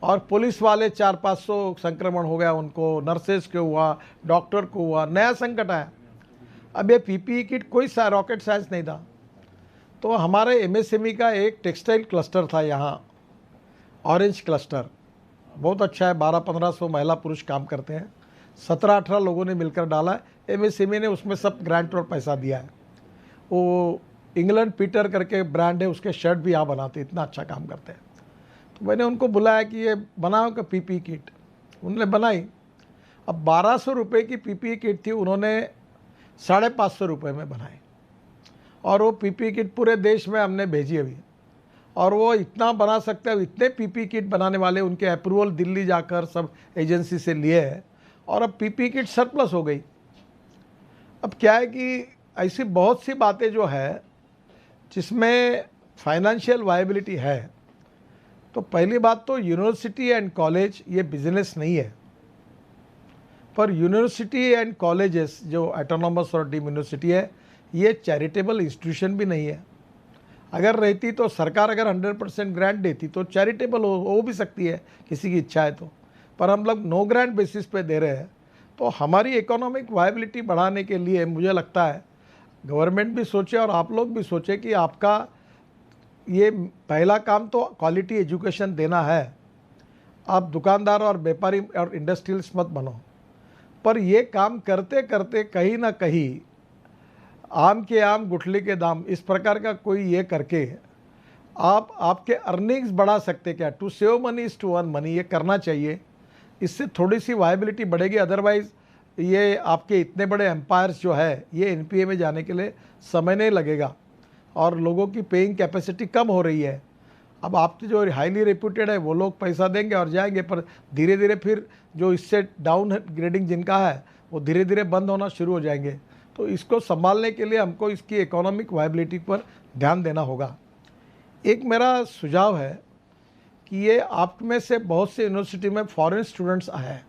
और पुलिस वाले 400-500 संक्रमण हो गया उनको, नर्सेस को हुआ, डॉक्टर को हुआ, नया संकट आया। अब ये पीपीई किट कोई रॉकेट साइंस नहीं था। तो हमारे एमएसएमई का एक टेक्सटाइल क्लस्टर था यहाँ, ऑरेंज क्लस्टर, बहुत अच्छा है, 1200-1500 महिला पुरुष काम करते हैं, 17-18 लोगों ने मिलकर डाला है। एमएसएमई ने उसमें सब ग्रांट और पैसा दिया है। वो इंग्लैंड पीटर करके ब्रांड है, उसके शर्ट भी यहाँ बनाते, इतना अच्छा काम करते हैं। तो मैंने उनको बुलाया कि ये बनाओ का पीपीई किट, उन्होंने बनाई। अब 1200 रुपये की पीपीई किट थी, उन्होंने 550 रुपये में बनाई और वो पीपीई किट पूरे देश में हमने भेजी अभी। और वो इतना बना सकते हैं, इतने पीपीई किट बनाने वाले, उनके अप्रूवल दिल्ली जाकर सब एजेंसी से लिए हैं और अब पीपीई किट सरप्लस हो गई। अब क्या है कि ऐसी बहुत सी बातें जो है जिसमें फाइनेंशियल वायबिलिटी है। तो पहली बात तो यूनिवर्सिटी एंड कॉलेज ये बिजनेस नहीं है, पर यूनिवर्सिटी एंड कॉलेजेस जो ऑटोनॉमस और डीम्ड यूनिवर्सिटी है ये चैरिटेबल इंस्टीट्यूशन भी नहीं है। अगर रहती तो सरकार अगर 100% ग्रांट देती तो चैरिटेबल हो भी सकती है, किसी की इच्छा है तो, पर हम लोग नो ग्रांट बेसिस पे दे रहे हैं। तो हमारी इकोनॉमिक वायबिलिटी बढ़ाने के लिए मुझे लगता है गवर्नमेंट भी सोचे और आप लोग भी सोचे कि आपका ये पहला काम तो क्वालिटी एजुकेशन देना है। आप दुकानदार और व्यापारी और इंडस्ट्रियलिस्ट मत बनो, पर ये काम करते करते कहीं ना कहीं आम के आम गुठली के दाम, इस प्रकार का कोई ये करके आप आपके अर्निंग्स बढ़ा सकते। क्या to save money is to earn money, ये करना चाहिए, इससे थोड़ी सी वायबिलिटी बढ़ेगी। अदरवाइज़ ये आपके इतने बड़े एम्पायर्स जो है ये एनपीए में जाने के लिए समय नहीं लगेगा और लोगों की पेइंग कैपेसिटी कम हो रही है। अब आपके जो हाईली रेप्यूटेड है वो लोग पैसा देंगे और जाएंगे, पर धीरे धीरे फिर जो इससे डाउन ग्रेडिंग जिनका है वो धीरे धीरे बंद होना शुरू हो जाएंगे। तो इसको संभालने के लिए हमको इसकी इकोनॉमिक वायबिलिटी पर ध्यान देना होगा। एक मेरा सुझाव है कि ये आप में से बहुत से यूनिवर्सिटी में फॉरेन स्टूडेंट्स आए हैं,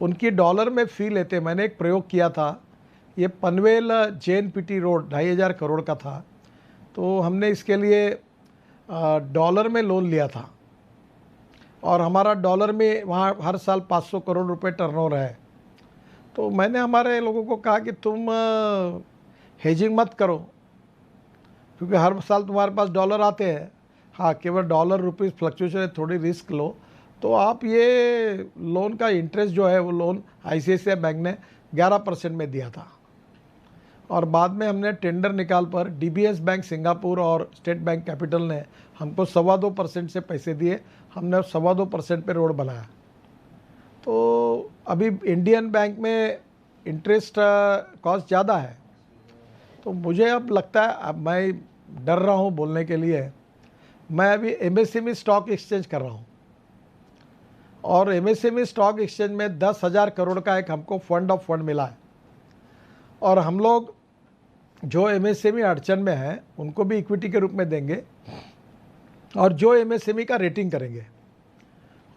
उनकी डॉलर में फ़ी लेते। मैंने एक प्रयोग किया था, ये पनवेल JNPT रोड 2500 करोड़ का था, तो हमने इसके लिए डॉलर में लोन लिया था और हमारा डॉलर में वहाँ हर साल 500 करोड़ रुपए टर्नओवर है। तो मैंने हमारे लोगों को कहा कि तुम हेजिंग मत करो, क्योंकि हर साल तुम्हारे पास डॉलर आते हैं। हाँ, केवल डॉलर रुपीज़ फ्लक्चुएशन है, थोड़ी रिस्क लो। तो आप ये लोन का इंटरेस्ट जो है वो लोन ICICI बैंक ने 11% में दिया था और बाद में हमने टेंडर निकाल पर DBS बैंक सिंगापुर और स्टेट बैंक कैपिटल ने हमको 2.25% से पैसे दिए, हमने 2.25% पे रोड बनाया। तो अभी इंडियन बैंक में इंटरेस्ट कॉस्ट ज़्यादा है, तो मुझे अब लगता है, अब मैं डर रहा हूँ बोलने के लिए, मैं अभी MSME स्टॉक एक्सचेंज कर रहा हूँ और MSME स्टॉक एक्सचेंज में 10,000 करोड़ का एक हमको फंड ऑफ फंड मिला है और हम लोग जो MSME अड़चन में हैं उनको भी इक्विटी के रूप में देंगे और जो MSME का रेटिंग करेंगे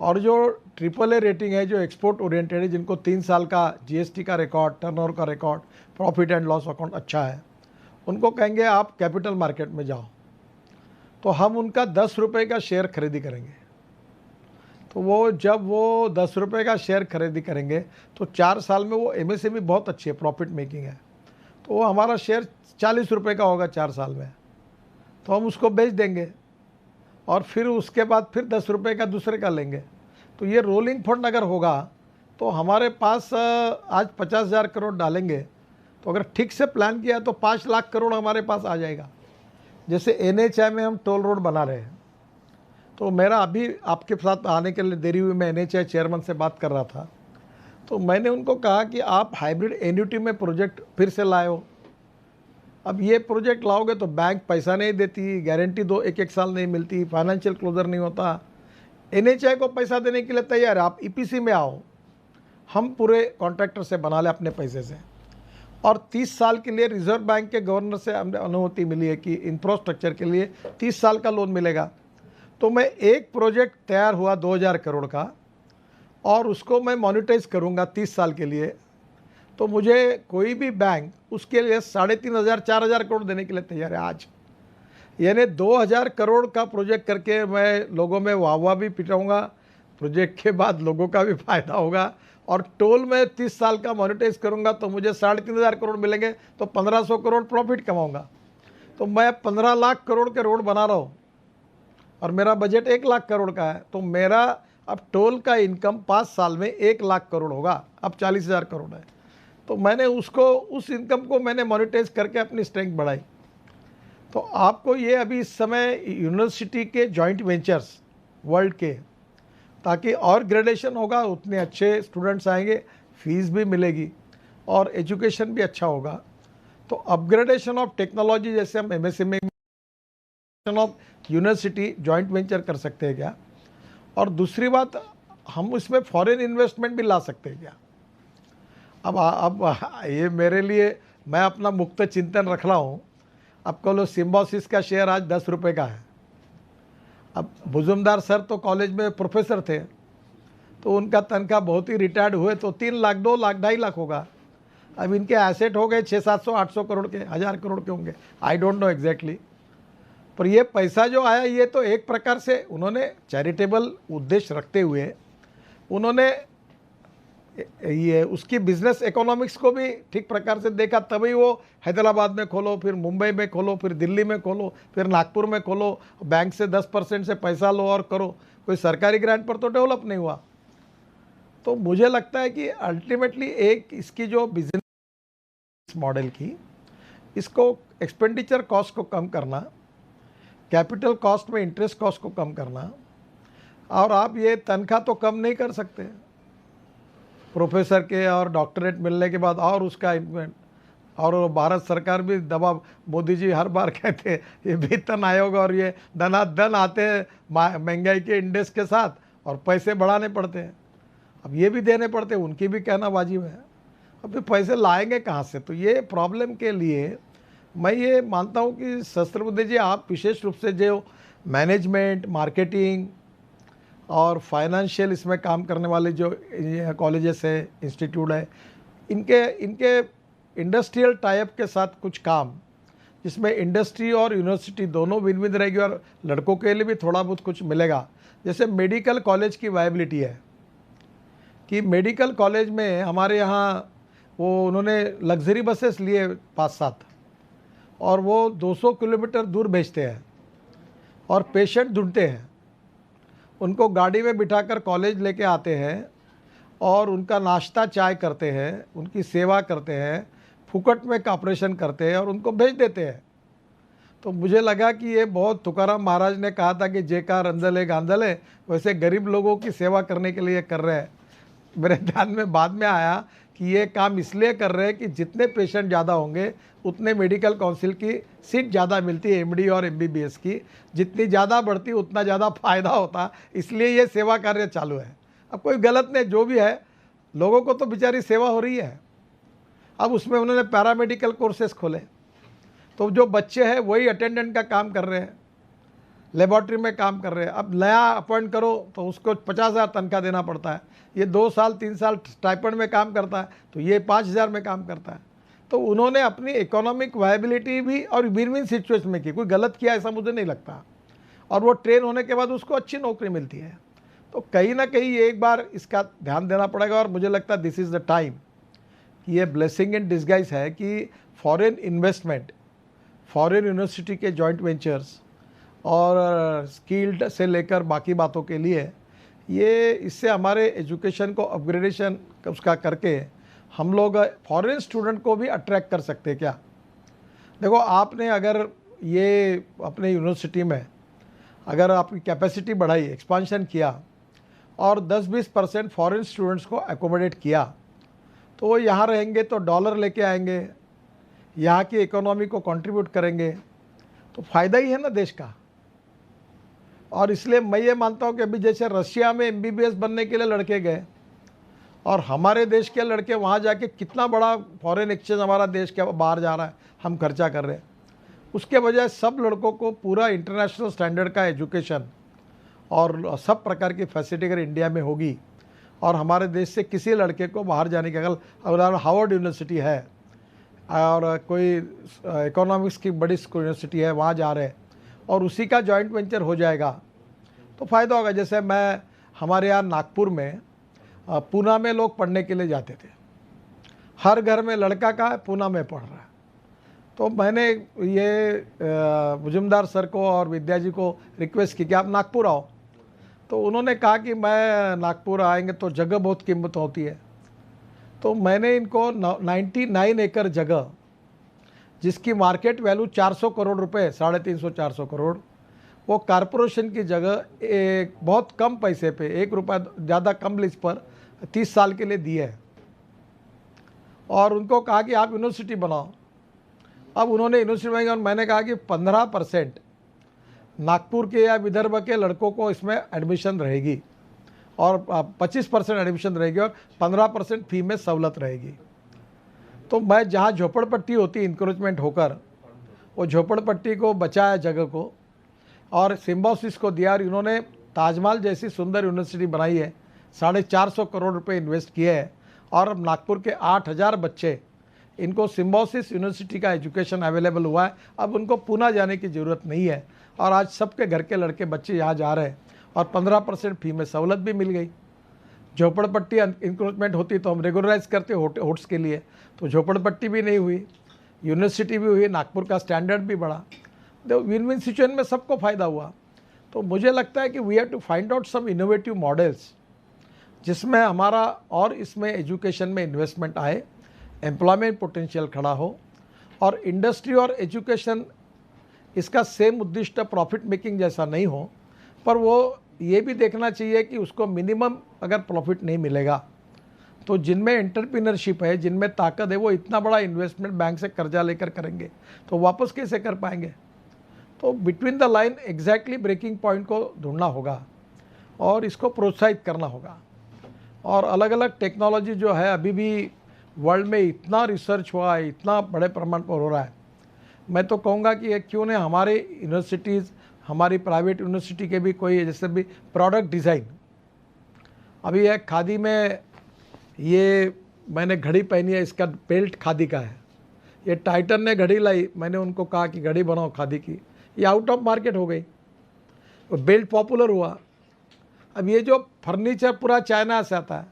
और जो AAA रेटिंग है, जो एक्सपोर्ट ओरिएंटेड है, जिनको 3 साल का GST का रिकॉर्ड, टर्नओवर का record, profit and loss account अच्छा है, उनको कहेंगे आप कैपिटल मार्केट में जाओ। तो हम उनका 10 रुपये का शेयर खरीदी करेंगे। तो वो जब वो 10 रुपये का शेयर खरीदी करेंगे तो 4 साल में वो MSME बहुत अच्छी है, प्रॉफिट मेकिंग है, तो वो हमारा शेयर 40 रुपये का होगा 4 साल में, तो हम उसको बेच देंगे और फिर उसके बाद फिर 10 रुपये का दूसरे का लेंगे। तो ये रोलिंग फंड अगर होगा तो हमारे पास आज 50,000 करोड़ डालेंगे, तो अगर ठीक से प्लान किया तो 5 लाख करोड़ हमारे पास आ जाएगा। जैसे NHI में हम टोल रोड बना रहे हैं, तो मेरा अभी आपके साथ आने के लिए देरी हुई, मैं NHI चेयरमैन से बात कर रहा था, तो मैंने उनको कहा कि आप हाइब्रिड एन्युटी में प्रोजेक्ट फिर से लाए हो। अब ये प्रोजेक्ट लाओगे तो बैंक पैसा नहीं देती, गारंटी दो एक एक साल नहीं मिलती, फाइनेंशियल क्लोजर नहीं होता। NHI को पैसा देने के लिए तैयार है, आप EPC में आओ, हम पूरे कॉन्ट्रैक्टर से बना ले अपने पैसे से। और 30 साल के लिए रिजर्व बैंक के गवर्नर से हमें अनुमति मिली है कि इंफ्रास्ट्रक्चर के लिए 30 साल का लोन मिलेगा। तो मैं एक प्रोजेक्ट तैयार हुआ 2000 करोड़ का, और उसको मैं मोनेटाइज करूँगा 30 साल के लिए, तो मुझे कोई भी बैंक उसके लिए 3500 4000 करोड़ देने के लिए तैयार है आज। यानी 2000 करोड़ का प्रोजेक्ट करके मैं लोगों में वाह भी पिटाऊँगा, प्रोजेक्ट के बाद लोगों का भी फायदा होगा, और टोल में 30 साल का मोनेटाइज करूँगा तो मुझे 3500 करोड़ मिलेंगे, तो 1500 करोड़ प्रॉफिट कमाऊँगा। तो मैं 15 लाख करोड़ के रोड बना रहा हूँ और मेरा बजट 1 लाख करोड़ का है, तो मेरा अब टोल का इनकम 5 साल में 1 लाख करोड़ होगा, अब 40,000 करोड़ है। तो मैंने उस इनकम को मैंने मोनेटाइज करके अपनी स्ट्रेंथ बढ़ाई। तो आपको ये अभी इस समय यूनिवर्सिटी के जॉइंट वेंचर्स वर्ल्ड के, ताकि और ग्रेडेशन होगा, उतने अच्छे स्टूडेंट्स आएंगे, फीस भी मिलेगी और एजुकेशन भी अच्छा होगा। तो अपग्रेडेशन ऑफ टेक्नोलॉजी, जैसे हम MSME of university joint venture कर सकते हैं क्या? और दूसरी बात, हम उसमें फॉरेन इन्वेस्टमेंट भी ला सकते हैं क्या? अब ये मेरे लिए, मैं अपना मुक्त चिंतन रख रहा हूँ। अब कहो सिम्बोसिस का शेयर आज 10 रुपये का है। अब भुजमदार सर तो कॉलेज में प्रोफेसर थे, तो उनका तनख्वाह बहुत ही रिटायर्ड हुए तो 3 लाख 2 लाख 2.5 लाख होगा। अब इनके एसेट हो गए 600-700-800 करोड़ के, 1000 करोड़ के होंगे, आई डोंट नो एग्जैक्टली। पर ये पैसा जो आया, ये तो एक प्रकार से उन्होंने चैरिटेबल उद्देश्य रखते हुए उन्होंने ये उसकी बिजनेस इकोनॉमिक्स को भी ठीक प्रकार से देखा, तभी वो हैदराबाद में खोलो, फिर मुंबई में खोलो, फिर दिल्ली में खोलो, फिर नागपुर में खोलो, बैंक से 10% से पैसा लो और करो। कोई सरकारी ग्रांट पर तो डेवलप नहीं हुआ। तो मुझे लगता है कि अल्टीमेटली एक इसकी जो बिजनेस मॉडल की, इसको एक्सपेंडिचर कॉस्ट को कम करना, कैपिटल कॉस्ट में इंटरेस्ट कॉस्ट को कम करना, और आप ये तनख्वाह तो कम नहीं कर सकते प्रोफेसर के, और डॉक्टरेट मिलने के बाद और उसका इंक्रीमेंट, और भारत सरकार भी दबाव, मोदी जी हर बार कहते हैं ये वेतन आयोग और ये धनाधन आते हैं महंगाई के इंडेक्स के साथ, और पैसे बढ़ाने पड़ते हैं, अब ये भी देने पड़ते हैं, उनकी भी कहना वाजिब है। अब ये पैसे लाएंगे कहाँ से? तो ये प्रॉब्लम के लिए मैं ये मानता हूँ कि सहस्त्रबुद्धे जी, आप विशेष रूप से जो मैनेजमेंट, मार्केटिंग और फाइनेंशियल इसमें काम करने वाले जो कॉलेजेस है, इंस्टीट्यूट है, इनके इंडस्ट्रियल टाइप के साथ कुछ काम, जिसमें इंडस्ट्री और यूनिवर्सिटी दोनों विन विन रहेगी, और लड़कों के लिए भी थोड़ा बहुत कुछ मिलेगा। जैसे मेडिकल कॉलेज की वायबिलिटी है कि मेडिकल कॉलेज में हमारे यहाँ वो उन्होंने लग्जरी बसेस लिए 5-7, और वो 200 किलोमीटर दूर भेजते हैं और पेशेंट ढूंढते हैं, उनको गाड़ी में बिठाकर कॉलेज लेके आते हैं और उनका नाश्ता चाय करते हैं, उनकी सेवा करते हैं, फुकट में का ऑपरेशन करते हैं और उनको भेज देते हैं। तो मुझे लगा कि ये बहुत, तुकाराम महाराज ने कहा था कि जेकार अंजले गांधले, वैसे गरीब लोगों की सेवा करने के लिए कर रहे हैं। मेरे ध्यान में बाद में आया कि ये काम इसलिए कर रहे हैं कि जितने पेशेंट ज़्यादा होंगे उतने मेडिकल काउंसिल की सीट ज़्यादा मिलती है, MD और MBBS की, जितनी ज़्यादा बढ़ती उतना ज़्यादा फायदा होता, इसलिए ये सेवा कार्य चालू है। अब कोई गलत नहीं, जो भी है, लोगों को तो बेचारी सेवा हो रही है। अब उसमें उन्होंने पैरामेडिकल कोर्सेस खोले, तो जो बच्चे हैं वही अटेंडेंट का काम कर रहे हैं, लेबॉर्ट्री में काम कर रहे हैं। अब नया अपॉइंट करो तो उसको 50,000 तनख्वाह देना पड़ता है, ये 2 साल 3 साल स्टाइपेंड में काम करता है तो ये 5,000 में काम करता है। तो उन्होंने अपनी इकोनॉमिक वायबिलिटी भी और विन विन सिचुएशन में की, कोई गलत किया ऐसा मुझे नहीं लगता, और वो ट्रेन होने के बाद उसको अच्छी नौकरी मिलती है। तो कहीं ना कहीं एक बार इसका ध्यान देना पड़ेगा, और मुझे लगता है दिस इज़ द टाइम कि ये ब्लेसिंग इन डिस्गाइज है कि फॉरेन इन्वेस्टमेंट, फॉरेन यूनिवर्सिटी के जॉइंट वेंचर्स और स्किल्ड से लेकर बाकी बातों के लिए, ये इससे हमारे एजुकेशन को अपग्रेडेशन उसका करके हम लोग फॉरेन स्टूडेंट को भी अट्रैक्ट कर सकते हैं क्या? देखो, आपने अगर ये अपने यूनिवर्सिटी में अगर आपकी कैपेसिटी बढ़ाई, एक्सपांशन किया और 10-20% फॉरेन स्टूडेंट्स को एकोमोडेट किया, तो वो यहाँ रहेंगे तो डॉलर लेके आएंगे, यहाँ की इकोनॉमी को कंट्रीब्यूट करेंगे, तो फ़ायदा ही है ना देश का। और इसलिए मैं ये मानता हूँ कि अभी जैसे रशिया में एमबीबीएस बनने के लिए लड़के गए और हमारे देश के लड़के वहाँ जाके कितना बड़ा फॉरेन एक्सचेंज हमारा देश के बाहर जा रहा है, हम खर्चा कर रहे हैं, उसके बजाय सब लड़कों को पूरा इंटरनेशनल स्टैंडर्ड का एजुकेशन और सब प्रकार की फैसिलिटी अगर इंडिया में होगी और हमारे देश से किसी लड़के को बाहर जाने की अगर हार्वर्ड यूनिवर्सिटी है और कोई इकोनॉमिक्स की बड़ी यूनिवर्सिटी है वहाँ जा रहे हैं और उसी का जॉइंट वेंचर हो जाएगा तो फ़ायदा होगा। जैसे मैं हमारे यहाँ नागपुर में पूना में लोग पढ़ने के लिए जाते थे, हर घर में लड़का का पूना में पढ़ रहा है। तो मैंने ये मुजुमदार सर को और विद्या जी को रिक्वेस्ट की कि आप नागपुर आओ, तो उन्होंने कहा कि मैं नागपुर आएंगे तो जगह बहुत कीमत होती है। तो मैंने इनको 99 एकड़ जगह जिसकी मार्केट वैल्यू 400 करोड़ रुपए, 350-400 करोड़, वो कारपोरेशन की जगह एक बहुत कम पैसे पे, 1 रुपया ज़्यादा कम लीज पर 30 साल के लिए दिए है और उनको कहा कि आप यूनिवर्सिटी बनाओ। अब उन्होंने यूनिवर्सिटी बनाई और मैंने कहा कि 15% नागपुर के या विदर्भ के लड़कों को इसमें एडमिशन रहेगी और 25% एडमिशन रहेगी और 15% फी में सहूलत रहेगी। तो मैं जहाँ झोपड़पट्टी होती इंक्रोचमेंट होकर वो झोपड़पट्टी को बचाया जगह को और सिम्बोसिस को दिया और इन्होंने ताजमहल जैसी सुंदर यूनिवर्सिटी बनाई है, 450 करोड़ रुपए इन्वेस्ट किए हैं और अब नागपुर के 8000 बच्चे, इनको सिम्बोसिस यूनिवर्सिटी का एजुकेशन अवेलेबल हुआ है। अब उनको पूना जाने की ज़रूरत नहीं है और आज सबके घर के लड़के बच्चे यहाँ जा रहे हैं और 15% फी में सहूलत भी मिल गई। झोपड़पट्टी इंक्रोचमेंट होती तो हम रेगुलराइज करते होट्स के लिए, तो झोपड़पट्टी भी नहीं हुई, यूनिवर्सिटी भी हुई, नागपुर का स्टैंडर्ड भी बढ़ा। तो विन विन सिचुएशन में सबको फ़ायदा हुआ। तो मुझे लगता है कि we have to find out some innovative models जिसमें हमारा और इसमें एजुकेशन में इन्वेस्टमेंट आए, एम्प्लॉयमेंट पोटेंशियल खड़ा हो और इंडस्ट्री और एजुकेशन इसका सेम उद्दिष्ट प्रॉफिट मेकिंग जैसा नहीं हो, पर वो ये भी देखना चाहिए कि उसको मिनिमम अगर प्रॉफिट नहीं मिलेगा तो जिनमें एंटरप्रेन्योरशिप है, जिनमें ताकत है, वो इतना बड़ा इन्वेस्टमेंट बैंक से कर्जा लेकर करेंगे तो वापस कैसे कर पाएंगे। तो between the line exactly breaking point को ढूंढना होगा और इसको प्रोत्साहित करना होगा। और अलग अलग टेक्नोलॉजी जो है अभी भी वर्ल्ड में इतना रिसर्च हुआ है, इतना बड़े प्रमाण पर हो रहा है, मैं तो कहूँगा कि ये क्यों नहीं हमारे यूनिवर्सिटीज़, हमारी प्राइवेट यूनिवर्सिटी के भी कोई जैसे भी प्रोडक्ट डिज़ाइन, अभी एक खादी में ये मैंने घड़ी पहनी है, इसका बेल्ट खादी का है, ये टाइटन ने घड़ी लाई, मैंने उनको कहा कि घड़ी बनाओ खादी की, ये आउट ऑफ मार्केट हो गई, तो बेल्ट पॉपुलर हुआ। अब ये जो फर्नीचर पूरा चाइना से आता है,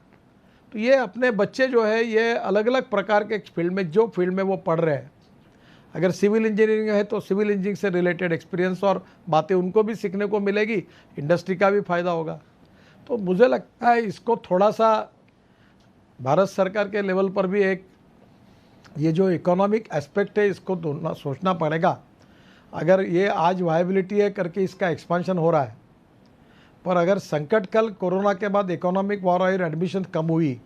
तो ये अपने बच्चे जो है ये अलग अलग प्रकार के फील्ड में, जो फील्ड में वो पढ़ रहे हैं, अगर सिविल इंजीनियरिंग है तो सिविल इंजीनियरिंग से रिलेटेड एक्सपीरियंस और बातें उनको भी सीखने को मिलेगी, इंडस्ट्री का भी फ़ायदा होगा। तो मुझे लगता है इसको थोड़ा सा भारत सरकार के लेवल पर भी एक ये जो इकोनॉमिक एस्पेक्ट है इसको सोचना पड़ेगा। अगर ये आज वायबिलिटी है करके इसका एक्सपांशन हो रहा है, पर अगर संकट कल कोरोना के बाद इकोनॉमिक वॉर आई, एडमिशन कम हुई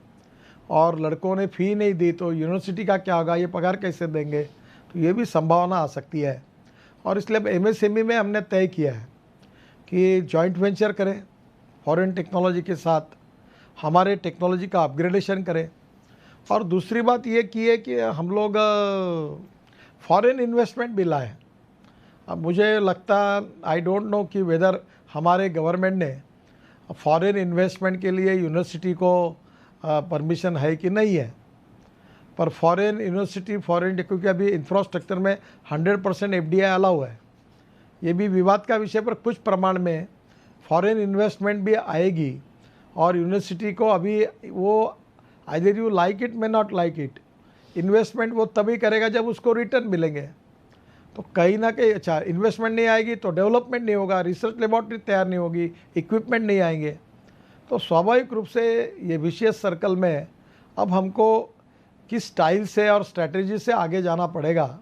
और लड़कों ने फ़ी नहीं दी तो यूनिवर्सिटी का क्या होगा, ये पगार कैसे देंगे, तो ये भी संभावना आ सकती है। और इसलिए एमएसएमई में हमने तय किया है कि जॉइंट वेंचर करें, फॉरेन टेक्नोलॉजी के साथ हमारे टेक्नोलॉजी का अपग्रेडेशन करें। और दूसरी बात ये की है कि हम लोग फॉरेन इन्वेस्टमेंट भी लाएँ। अब मुझे लगता, आई डोंट नो कि वेदर हमारे गवर्नमेंट ने फॉरेन इन्वेस्टमेंट के लिए यूनिवर्सिटी को परमिशन है कि नहीं है, पर फॉरेन यूनिवर्सिटी फॉरेन, क्योंकि अभी इंफ्रास्ट्रक्चर में 100% एफडीआई अलाउ है, ये भी विवाद का विषय, पर कुछ प्रमाण में फॉरेन इन्वेस्टमेंट भी आएगी और यूनिवर्सिटी को अभी वो either you like it may not like it, investment वो तभी करेगा जब उसको रिटर्न मिलेंगे। तो कहीं ना कहीं अच्छा इन्वेस्टमेंट नहीं आएगी तो डेवलपमेंट नहीं होगा, रिसर्च लेबॉर्ट्री तैयार नहीं होगी, इक्विपमेंट नहीं आएंगे। तो स्वाभाविक रूप से ये विशेष सर्कल में अब हमको किस स्टाइल से और स्ट्रैटेजी से आगे जाना पड़ेगा,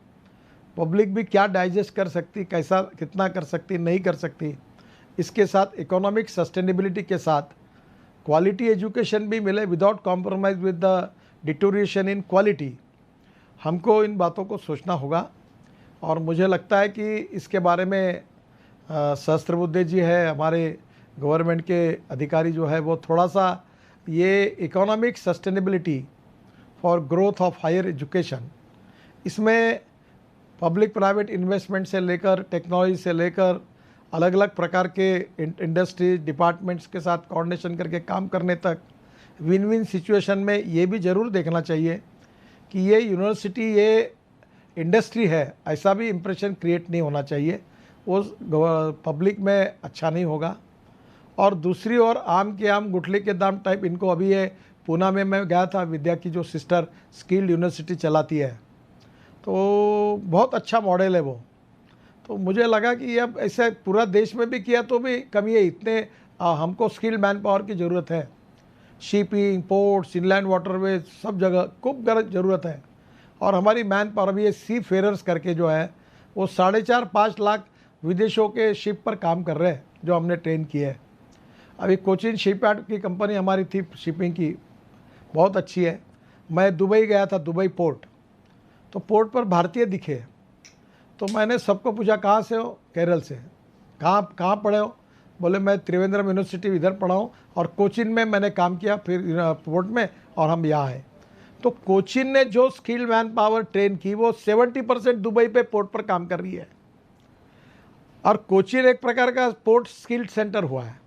पब्लिक भी क्या डाइजेस्ट कर सकती, कैसा कितना कर सकती, नहीं कर सकती, इसके साथ इकोनॉमिक सस्टेनेबिलिटी के साथ क्वालिटी एजुकेशन भी मिले without compromise with the deterioration in quality, हमको इन बातों को सोचना होगा। और मुझे लगता है कि इसके बारे में सहस्त्रबुद्धे जी है, हमारे गवर्नमेंट के अधिकारी जो है, वो थोड़ा सा ये economic sustainability for growth of higher education, इसमें पब्लिक प्राइवेट इन्वेस्टमेंट से लेकर टेक्नोलॉजी से लेकर अलग अलग प्रकार के इंडस्ट्री डिपार्टमेंट्स के साथ कोऑर्डिनेशन करके काम करने तक विन विन सिचुएशन में ये भी ज़रूर देखना चाहिए कि ये यूनिवर्सिटी ये इंडस्ट्री है, ऐसा भी इम्प्रेशन क्रिएट नहीं होना चाहिए, वो पब्लिक में अच्छा नहीं होगा। और दूसरी ओर आम के आम गुठली के दाम टाइप इनको अभी ये पूना में मैं गया था, विद्या की जो सिस्टर स्किल्ड यूनिवर्सिटी चलाती है, तो बहुत अच्छा मॉडल है वो। तो मुझे लगा कि ये अब ऐसे पूरा देश में भी किया तो भी कमी है, इतने हमको स्किल्ड मैन पावर की ज़रूरत है। शिपिंग, पोर्ट्स, इनलैंड वाटरवेज सब जगह खूब ज़रूरत है। और हमारी मैन पावर अभी ये सी फेरर्स करके जो है वो 4.5-5 लाख विदेशों के शिप पर काम कर रहे हैं जो हमने ट्रेन किए हैं। अभी कोचिन शिपयार्ड की कंपनी हमारी थी शिपिंग की, बहुत अच्छी है। मैं दुबई गया था, दुबई पोर्ट, तो पोर्ट पर भारतीय दिखे, तो मैंने सबको पूछा कहाँ से हो, केरल से। कहाँ पढ़े हो, बोले मैं त्रिवेंद्रम यूनिवर्सिटी इधर पढ़ा हूँ और कोचिन में मैंने काम किया फिर पोर्ट में, और हम यहाँ हैं। तो कोचिन ने जो स्किल्ड मैन पावर ट्रेन की वो 70% दुबई पे पोर्ट पर काम कर रही है। और कोचिन एक प्रकार का पोर्ट स्किल्ड सेंटर हुआ है।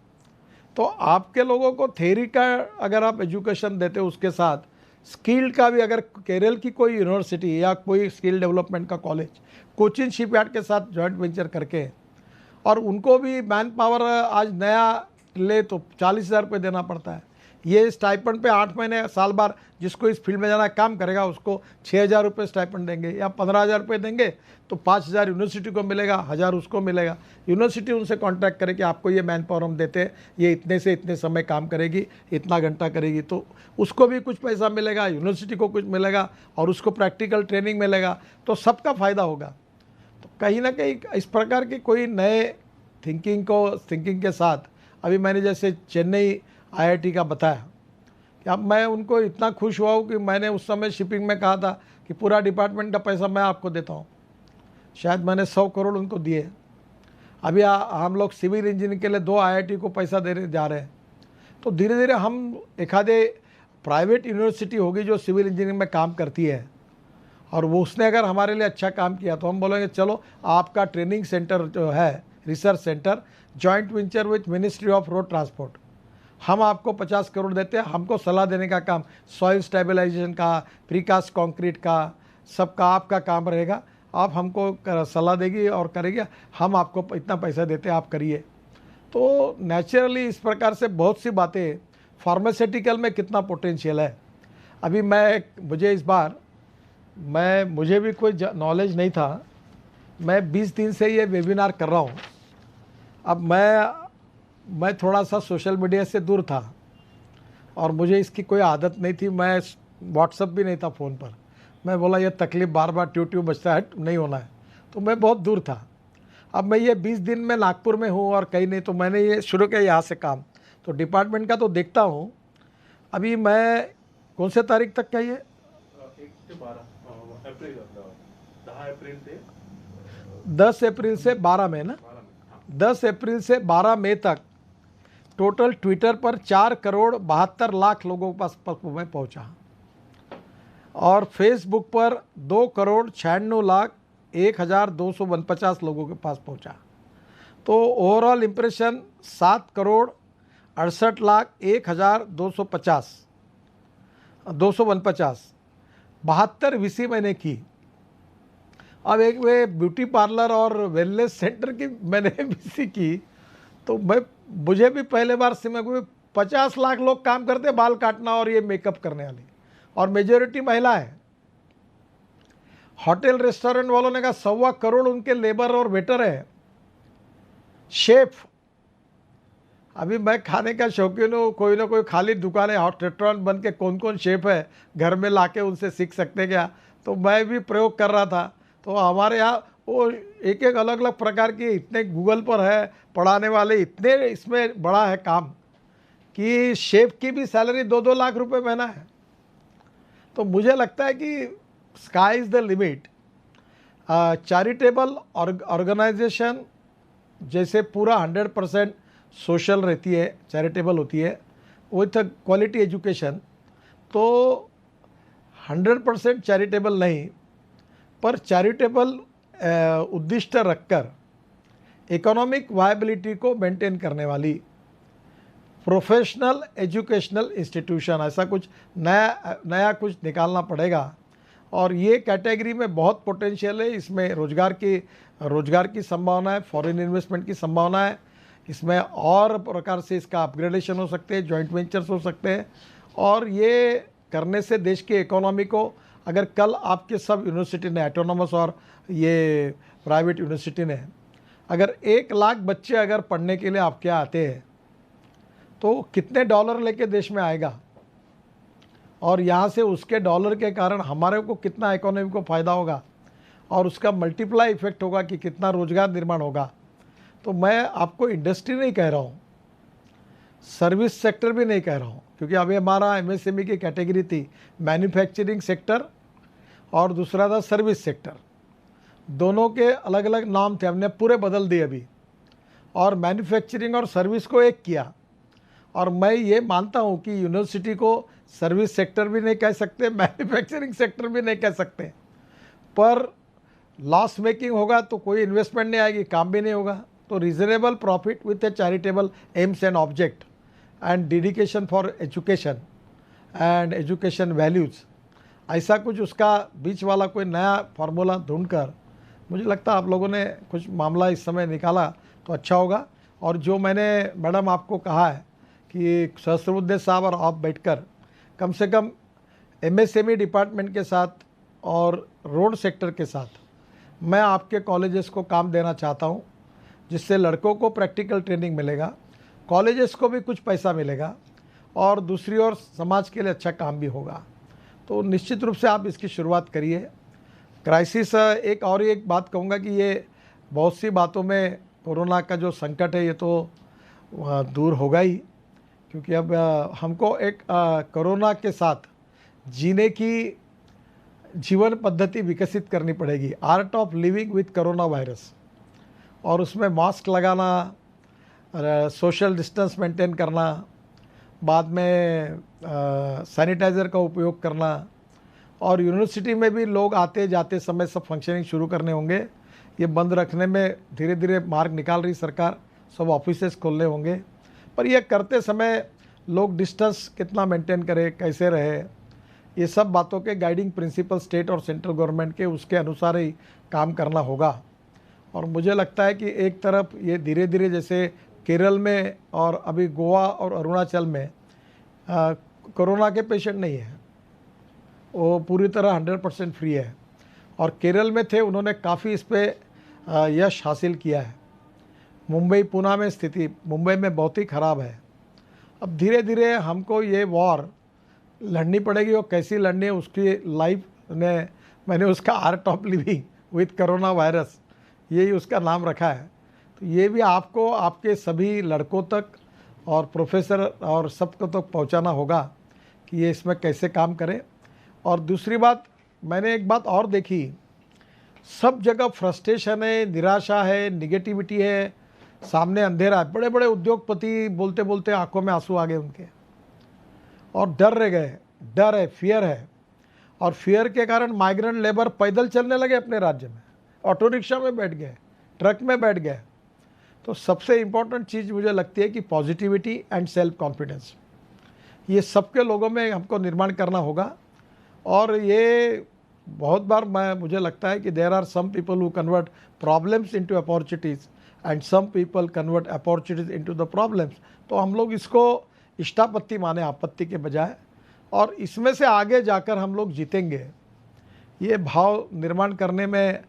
तो आपके लोगों को थ्योरी का अगर आप एजुकेशन देते हो, उसके साथ स्किल्ड का भी, अगर केरल की कोई यूनिवर्सिटी या कोई स्किल डेवलपमेंट का कॉलेज कोचिन शिपयार्ड के साथ जॉइंट वेंचर करके, और उनको भी मैन पावर आज नया ले तो 40,000 रुपये देना पड़ता है। ये स्टाइपेंड पे 8 महीने साल भर जिसको इस फील्ड में जाना काम करेगा उसको 6,000 रुपये स्टाइपेंड देंगे या 15,000 रुपये देंगे, तो 5,000 यूनिवर्सिटी को मिलेगा, 1,000 उसको मिलेगा। यूनिवर्सिटी उनसे कॉन्ट्रैक्ट करे कि आपको ये मैन पावर हम देते हैं, ये इतने से इतने समय काम करेगी, इतना घंटा करेगी, तो उसको भी कुछ पैसा मिलेगा, यूनिवर्सिटी को कुछ मिलेगा और उसको प्रैक्टिकल ट्रेनिंग मिलेगा, तो सबका फ़ायदा होगा। तो कहीं ना कहीं इस प्रकार के कोई नए थिंकिंग के साथ, अभी मैंने जैसे चेन्नई आईआईटी का बताया कि अब मैं उनको इतना खुश हुआ हूँ कि मैंने उस समय शिपिंग में कहा था कि पूरा डिपार्टमेंट का पैसा मैं आपको देता हूँ। शायद मैंने 100 करोड़ उनको दिए। अभी हम लोग सिविल इंजीनियरिंग के लिए 2 आईआईटी को पैसा देने जा रहे हैं। तो धीरे धीरे हम एक आधे प्राइवेट यूनिवर्सिटी होगी जो सिविल इंजीनियरिंग में काम करती है और वो उसने अगर हमारे लिए अच्छा काम किया तो हम बोलेंगे चलो आपका ट्रेनिंग सेंटर जो है, research centre, joint venture with ministry of road transport, हम आपको 50 करोड़ देते हैं। हमको सलाह देने का काम, सॉइल स्टेबलाइजेशन का, प्रीकास्ट कंक्रीट का, सबका आपका काम रहेगा। आप हमको सलाह देगी और करेगी, हम आपको इतना पैसा देते हैं, आप करिए। तो नेचुरली इस प्रकार से बहुत सी बातें, फार्मास्यूटिकल में कितना पोटेंशियल है। अभी मुझे इस बार मुझे भी कोई नॉलेज नहीं था, मैं 20 दिन से ये वेबिनार कर रहा हूँ। अब मैं थोड़ा सा सोशल मीडिया से दूर था और मुझे इसकी कोई आदत नहीं थी, मैं व्हाट्सअप भी नहीं था फ़ोन पर। मैं बोला ये तकलीफ़ बार बार ट्यूब बजता है, नहीं होना है, तो मैं बहुत दूर था। अब मैं ये 20 दिन में नागपुर में हूँ और कहीं नहीं, तो मैंने ये शुरू किया यहाँ से काम। तो डिपार्टमेंट का तो देखता हूँ। अभी मैं कौन से तारीख तक का ये 1 से 12 अप्रैल, 10 अप्रैल से 12 मई ना, 10 अप्रैल से 12 मई तक टोटल ट्विटर पर 4 करोड़ 72 लाख लोगों के पास मैं पहुंचा और फेसबुक पर 2 करोड़ 96 लाख 1,249 लोगों के पास पहुंचा। तो overall impression 7 crore 68 lakh 1,249 72 VC मैंने की। अब एक वे ब्यूटी पार्लर और वेलनेस सेंटर की मैंने वीसी की, तो मुझे भी पहले बार से में 50 लाख लोग काम करते, बाल काटना और ये मेकअप करने वाली, और मेजोरिटी महिला है। होटल रेस्टोरेंट वालों ने कहा 1.25 करोड़ उनके लेबर और वेटर है। शेफ, अभी मैं खाने का शौकीन हूँ, कोई ना कोई खाली दुकानें हॉट रेस्टोरेंट बन के कौन कौन शेफ है घर में लाके उनसे सीख सकते क्या। तो मैं भी प्रयोग कर रहा था, तो हमारे यहाँ वो एक एक अलग अलग प्रकार के इतने गूगल पर है पढ़ाने वाले, इतने इसमें बड़ा है काम कि शेफ की भी सैलरी 2-2 लाख रुपए महीना है। तो मुझे लगता है कि sky is the limit. Charitable organization जैसे पूरा 100% सोशल रहती है, चैरिटेबल होती है विथ क्वालिटी एजुकेशन, तो 100% चैरिटेबल नहीं, पर चैरिटेबल उद्दिष्ट रखकर इकोनॉमिक वायबिलिटी को मेंटेन करने वाली प्रोफेशनल एजुकेशनल इंस्टीट्यूशन, ऐसा कुछ नया कुछ निकालना पड़ेगा। और ये कैटेगरी में बहुत पोटेंशियल है, इसमें रोजगार की संभावना है, फॉरेन इन्वेस्टमेंट की संभावना है, इसमें और प्रकार से इसका अपग्रेडेशन हो सकते हैं, जॉइंट वेंचर्स हो सकते हैं। और ये करने से देश की इकोनॉमी को, अगर कल आपके सब यूनिवर्सिटी ने, ऑटोनॉमस और ये प्राइवेट यूनिवर्सिटी ने, अगर 1 लाख बच्चे अगर पढ़ने के लिए आपके यहाँ आते हैं तो कितने डॉलर लेके देश में आएगा, और यहाँ से उसके डॉलर के कारण हमारे को कितना इकोनॉमी को फ़ायदा होगा, और उसका मल्टीप्लाई इफेक्ट होगा कि कितना रोजगार निर्माण होगा। तो मैं आपको इंडस्ट्री नहीं कह रहा हूँ, सर्विस सेक्टर भी नहीं कह रहा हूँ, क्योंकि अभी हमारा एमएसएमई की कैटेगरी थी मैन्युफैक्चरिंग सेक्टर और दूसरा था सर्विस सेक्टर। दोनों के अलग अलग नाम थे, हमने पूरे बदल दिए अभी, और मैन्युफैक्चरिंग और सर्विस को एक किया। और मैं ये मानता हूँ कि यूनिवर्सिटी को सर्विस सेक्टर भी नहीं कह सकते, मैन्युफैक्चरिंग सेक्टर भी नहीं कह सकते, पर लॉस मेकिंग होगा तो कोई इन्वेस्टमेंट नहीं आएगी, काम भी नहीं होगा। तो reasonable profit with A charitable AIIMS and object and dedication for education and education values, ऐसा कुछ उसका बीच वाला कोई नया फार्मूला ढूंढकर, मुझे लगता है आप लोगों ने कुछ मामला इस समय निकाला तो अच्छा होगा। और जो मैंने मैडम आपको कहा है कि सहस्रबुद्धे साहब और आप बैठकर कम से कम एमएसएमई डिपार्टमेंट के साथ और रोड सेक्टर के साथ मैं आपके कॉलेजेस को काम देना चाहता हूं, जिससे लड़कों को प्रैक्टिकल ट्रेनिंग मिलेगा, कॉलेजेस को भी कुछ पैसा मिलेगा, और दूसरी ओर समाज के लिए अच्छा काम भी होगा। तो निश्चित रूप से आप इसकी शुरुआत करिए। क्राइसिस, एक बात कहूँगा कि ये बहुत सी बातों में कोरोना का जो संकट है ये तो दूर होगा ही, क्योंकि अब हमको एक कोरोना के साथ जीने की जीवन पद्धति विकसित करनी पड़ेगी, art of living with corona virus, और उसमें मास्क लगाना, सोशल डिस्टेंस मेंटेन करना, बाद में सैनिटाइज़र का उपयोग करना, और यूनिवर्सिटी में भी लोग आते जाते समय सब फंक्शनिंग शुरू करने होंगे। ये बंद रखने में धीरे धीरे मार्ग निकाल रही सरकार, सब ऑफिसेस खोलने होंगे, पर यह करते समय लोग डिस्टेंस कितना मेंटेन करें, कैसे रहे, ये सब बातों के गाइडिंग प्रिंसिपल स्टेट और सेंट्रल गवर्नमेंट के उसके अनुसार ही काम करना होगा। और मुझे लगता है कि एक तरफ ये धीरे धीरे, जैसे केरल में और अभी गोवा और अरुणाचल में कोरोना के पेशेंट नहीं है, वो पूरी तरह 100% फ्री है, और केरल में थे उन्होंने काफ़ी इस पर यश हासिल किया है। मुंबई पुणे में स्थिति, मुंबई में बहुत ही ख़राब है। अब धीरे धीरे हमको ये वॉर लड़नी पड़ेगी, और कैसी लड़नी है उसकी लाइफ ने, मैंने उसका art of living with corona virus, यही उसका नाम रखा है। तो ये भी आपको आपके सभी लड़कों तक और प्रोफेसर और सबको तक पहुंचाना होगा कि ये इसमें कैसे काम करें। और दूसरी बात, मैंने एक बात और देखी, सब जगह फ्रस्ट्रेशन है, निराशा है, निगेटिविटी है, सामने अंधेरा है। बड़े बड़े उद्योगपति बोलते बोलते आंखों में आंसू आ गए उनके, और डर रह गए, डर है, फियर है, और फियर के कारण माइग्रेंट लेबर पैदल चलने लगे अपने राज्य में, ऑटो रिक्शा में बैठ गए, ट्रक में बैठ गए। तो सबसे इम्पोर्टेंट चीज़ मुझे लगती है कि पॉजिटिविटी एंड सेल्फ कॉन्फिडेंस, ये सबके लोगों में हमको निर्माण करना होगा। और ये बहुत बार मुझे लगता है कि there are some people who convert problems into opportunities and some people convert opportunities into the problems. तो हम लोग इसको इष्टापत्ति माने आपत्ति के बजाय, और इसमें से आगे जाकर हम लोग जीतेंगे। ये भाव निर्माण करने में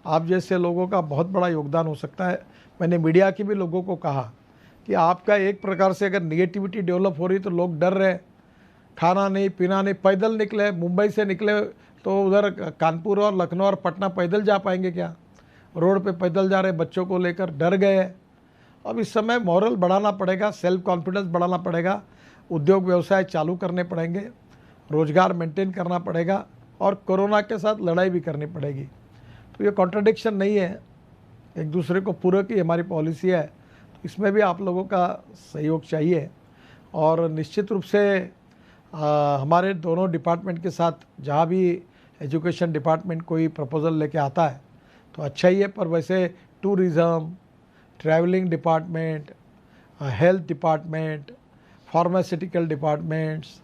आप जैसे लोगों का बहुत बड़ा योगदान हो सकता है। मैंने मीडिया के भी लोगों को कहा कि आपका एक प्रकार से अगर निगेटिविटी डेवलप हो रही तो लोग डर रहे, खाना नहीं पीना नहीं, पैदल निकले, मुंबई से निकले तो उधर कानपुर और लखनऊ और पटना पैदल जा पाएंगे क्या? रोड पे पैदल जा रहे बच्चों को लेकर डर गए हैं। अब इस समय मॉरल बढ़ाना पड़ेगा, सेल्फ कॉन्फिडेंस बढ़ाना पड़ेगा, उद्योग व्यवसाय चालू करने पड़ेंगे, रोजगार मेंटेन करना पड़ेगा और कोरोना के साथ लड़ाई भी करनी पड़ेगी। तो ये कॉन्ट्रडिक्शन नहीं है, एक दूसरे को पूरक ही हमारी पॉलिसी है। तो इसमें भी आप लोगों का सहयोग चाहिए और निश्चित रूप से हमारे दोनों डिपार्टमेंट के साथ जहाँ भी एजुकेशन डिपार्टमेंट कोई प्रपोज़ल लेके आता है तो अच्छा ही है, पर वैसे tourism, travelling department, health department, pharmaceutical departments,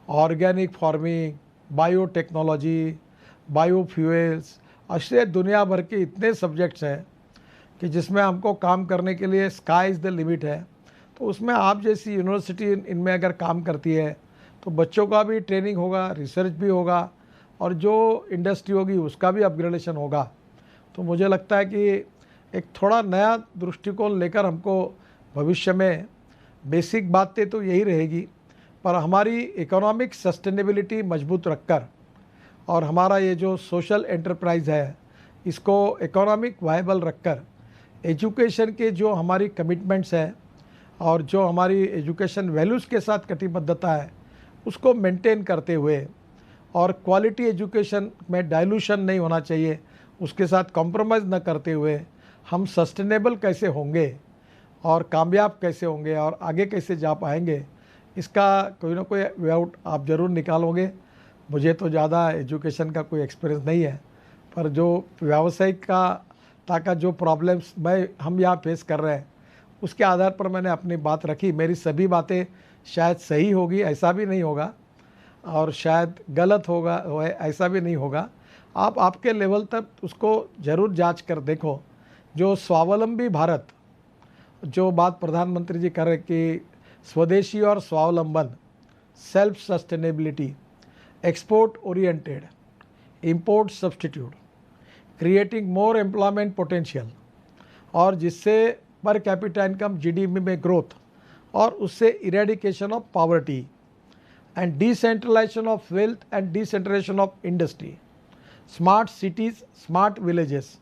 organic farming, biotechnology, biofuels, ऐसे दुनिया भर के इतने सब्जेक्ट्स हैं कि जिसमें हमको काम करने के लिए स्काई इज़ द लिमिट है। तो उसमें आप जैसी यूनिवर्सिटी इनमें अगर काम करती है तो बच्चों का भी ट्रेनिंग होगा, रिसर्च भी होगा और जो इंडस्ट्री होगी उसका भी अपग्रेडेशन होगा। तो मुझे लगता है कि एक थोड़ा नया दृष्टिकोण लेकर हमको भविष्य में, बेसिक बातें तो यही रहेगी, पर हमारी इकोनॉमिक सस्टेनेबिलिटी मजबूत रखकर और हमारा ये जो सोशल एंटरप्राइज है इसको इकोनॉमिक वायबल रखकर एजुकेशन के जो हमारी कमिटमेंट्स हैं और जो हमारी एजुकेशन वैल्यूज़ के साथ कटिबद्धता है उसको मेंटेन करते हुए और क्वालिटी एजुकेशन में डाइल्यूशन नहीं होना चाहिए, उसके साथ कॉम्प्रोमाइज़ न करते हुए हम सस्टेनेबल कैसे होंगे और कामयाब कैसे होंगे और आगे कैसे जा पाएंगे, इसका कोई ना कोई वे आउट आप ज़रूर निकालोगे। मुझे तो ज़्यादा एजुकेशन का कोई एक्सपीरियंस नहीं है, पर जो व्यावसायिकता का जो प्रॉब्लम्स हम यहाँ फेस कर रहे हैं उसके आधार पर मैंने अपनी बात रखी। मेरी सभी बातें शायद सही होगी, ऐसा भी नहीं होगा, और शायद गलत होगा ऐसा भी नहीं होगा। आप आपके लेवल तक उसको ज़रूर जांच कर देखो। जो स्वावलंबी भारत, जो बात प्रधानमंत्री जी कर रहे कि स्वदेशी और स्वावलंबन, self sustainability, export oriented, import substitute, creating more employment potential, और जिससे पर कैपिटा इनकम जीडीपी में ग्रोथ और उससे eradication of poverty and decentralization of wealth and decentralization of industry, smart cities, smart villages,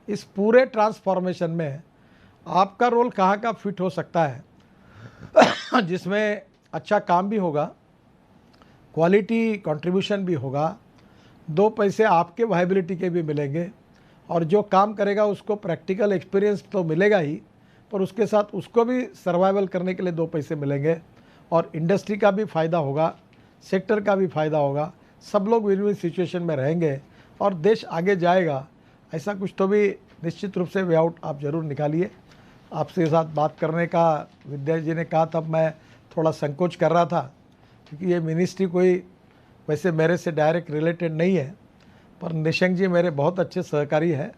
इस पूरे ट्रांसफॉर्मेशन में आपका role कहाँ का फिट हो सकता है जिसमें अच्छा काम भी होगा, क्वालिटी कंट्रीब्यूशन भी होगा, दो पैसे आपके वायबिलिटी के भी मिलेंगे और जो काम करेगा उसको प्रैक्टिकल एक्सपीरियंस तो मिलेगा ही, पर उसके साथ उसको भी सर्वाइवल करने के लिए दो पैसे मिलेंगे और इंडस्ट्री का भी फ़ायदा होगा, सेक्टर का भी फ़ायदा होगा, सब लोग विन विन सिचुएशन में रहेंगे और देश आगे जाएगा। ऐसा कुछ तो भी निश्चित रूप से वे आउट आप ज़रूर निकालिए। आपसे साथ बात करने का विद्या जी ने कहा तब मैं थोड़ा संकोच कर रहा था, क्योंकि ये मिनिस्ट्री कोई वैसे मेरे से डायरेक्ट रिलेटेड नहीं है, पर निशंक जी मेरे बहुत अच्छे सहकारी हैं।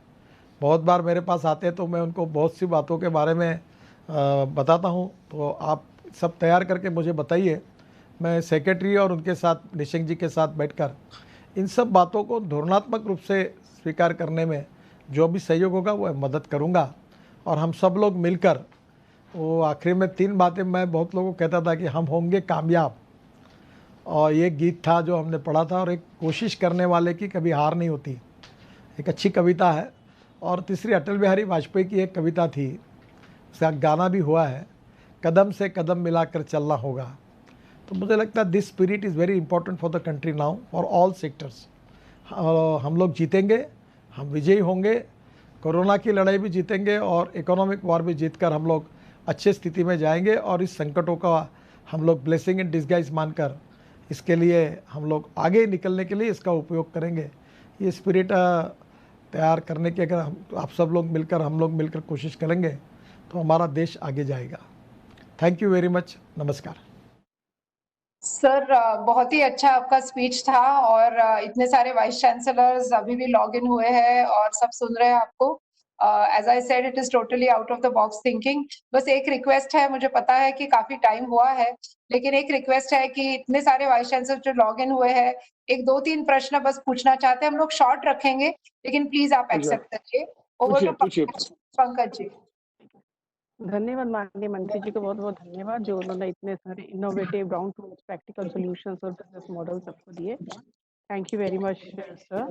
बहुत बार मेरे पास आते हैं तो मैं उनको बहुत सी बातों के बारे में बताता हूँ। तो आप सब तैयार करके मुझे बताइए, मैं सेक्रेटरी और उनके साथ निशंक जी के साथ बैठकर इन सब बातों को धोरणात्मक रूप से स्वीकार करने में जो भी सहयोग होगा वो मदद करूँगा और हम सब लोग मिलकर, वो आखिरी में 3 बातें मैं बहुत लोगों को कहता था कि हम होंगे कामयाब, और ये गीत था जो हमने पढ़ा था, और एक कोशिश करने वाले की कभी हार नहीं होती, एक अच्छी कविता है। और तीसरी अटल बिहारी वाजपेयी की एक कविता थी, उसका गाना भी हुआ है, कदम से कदम मिलाकर चलना होगा। तो मुझे लगता है this spirit is very important for the country now, for all sectors. हम लोग जीतेंगे, हम विजयी होंगे, कोरोना की लड़ाई भी जीतेंगे और इकोनॉमिक वॉर भी जीतकर हम लोग अच्छे स्थिति में जाएंगे और इस संकटों का हम लोग ब्लेसिंग इन डिस्गाइज मानकर इसके लिए हम लोग आगे निकलने के लिए इसका उपयोग करेंगे। ये स्पिरिट तैयार करने की अगर आप सब लोग मिलकर, हम लोग मिलकर कोशिश करेंगे तो हमारा देश आगे जाएगा। Thank you very much. नमस्कार। सर, बहुत ही अच्छा आपका स्पीच था और इतने सारे वाइस चांसलर्स अभी भी लॉग इन हुए हैं और सब सुन रहे हैं आपको। As I said, it is totally out of the box thinking. बस एक रिक्वेस्ट है, मुझे पता है कि काफी टाइम हुआ है, लेकिन एक रिक्वेस्ट है कि इतने सारे वाइस चांसलर जो लॉग इन हुए हैं, एक 2-3 प्रश्न बस पूछना चाहते हैं। हम लोग शॉर्ट रखेंगे, लेकिन प्लीज आप एक्सेप्ट करिए। Over to Pankaj ji. धन्यवाद माननीय मंत्री जी को, बहुत बहुत धन्यवाद जो उन्होंने इतने सारे innovative ground truth practical solutions और बिजनेस मॉडल सबको दिए। Thank you very much sir.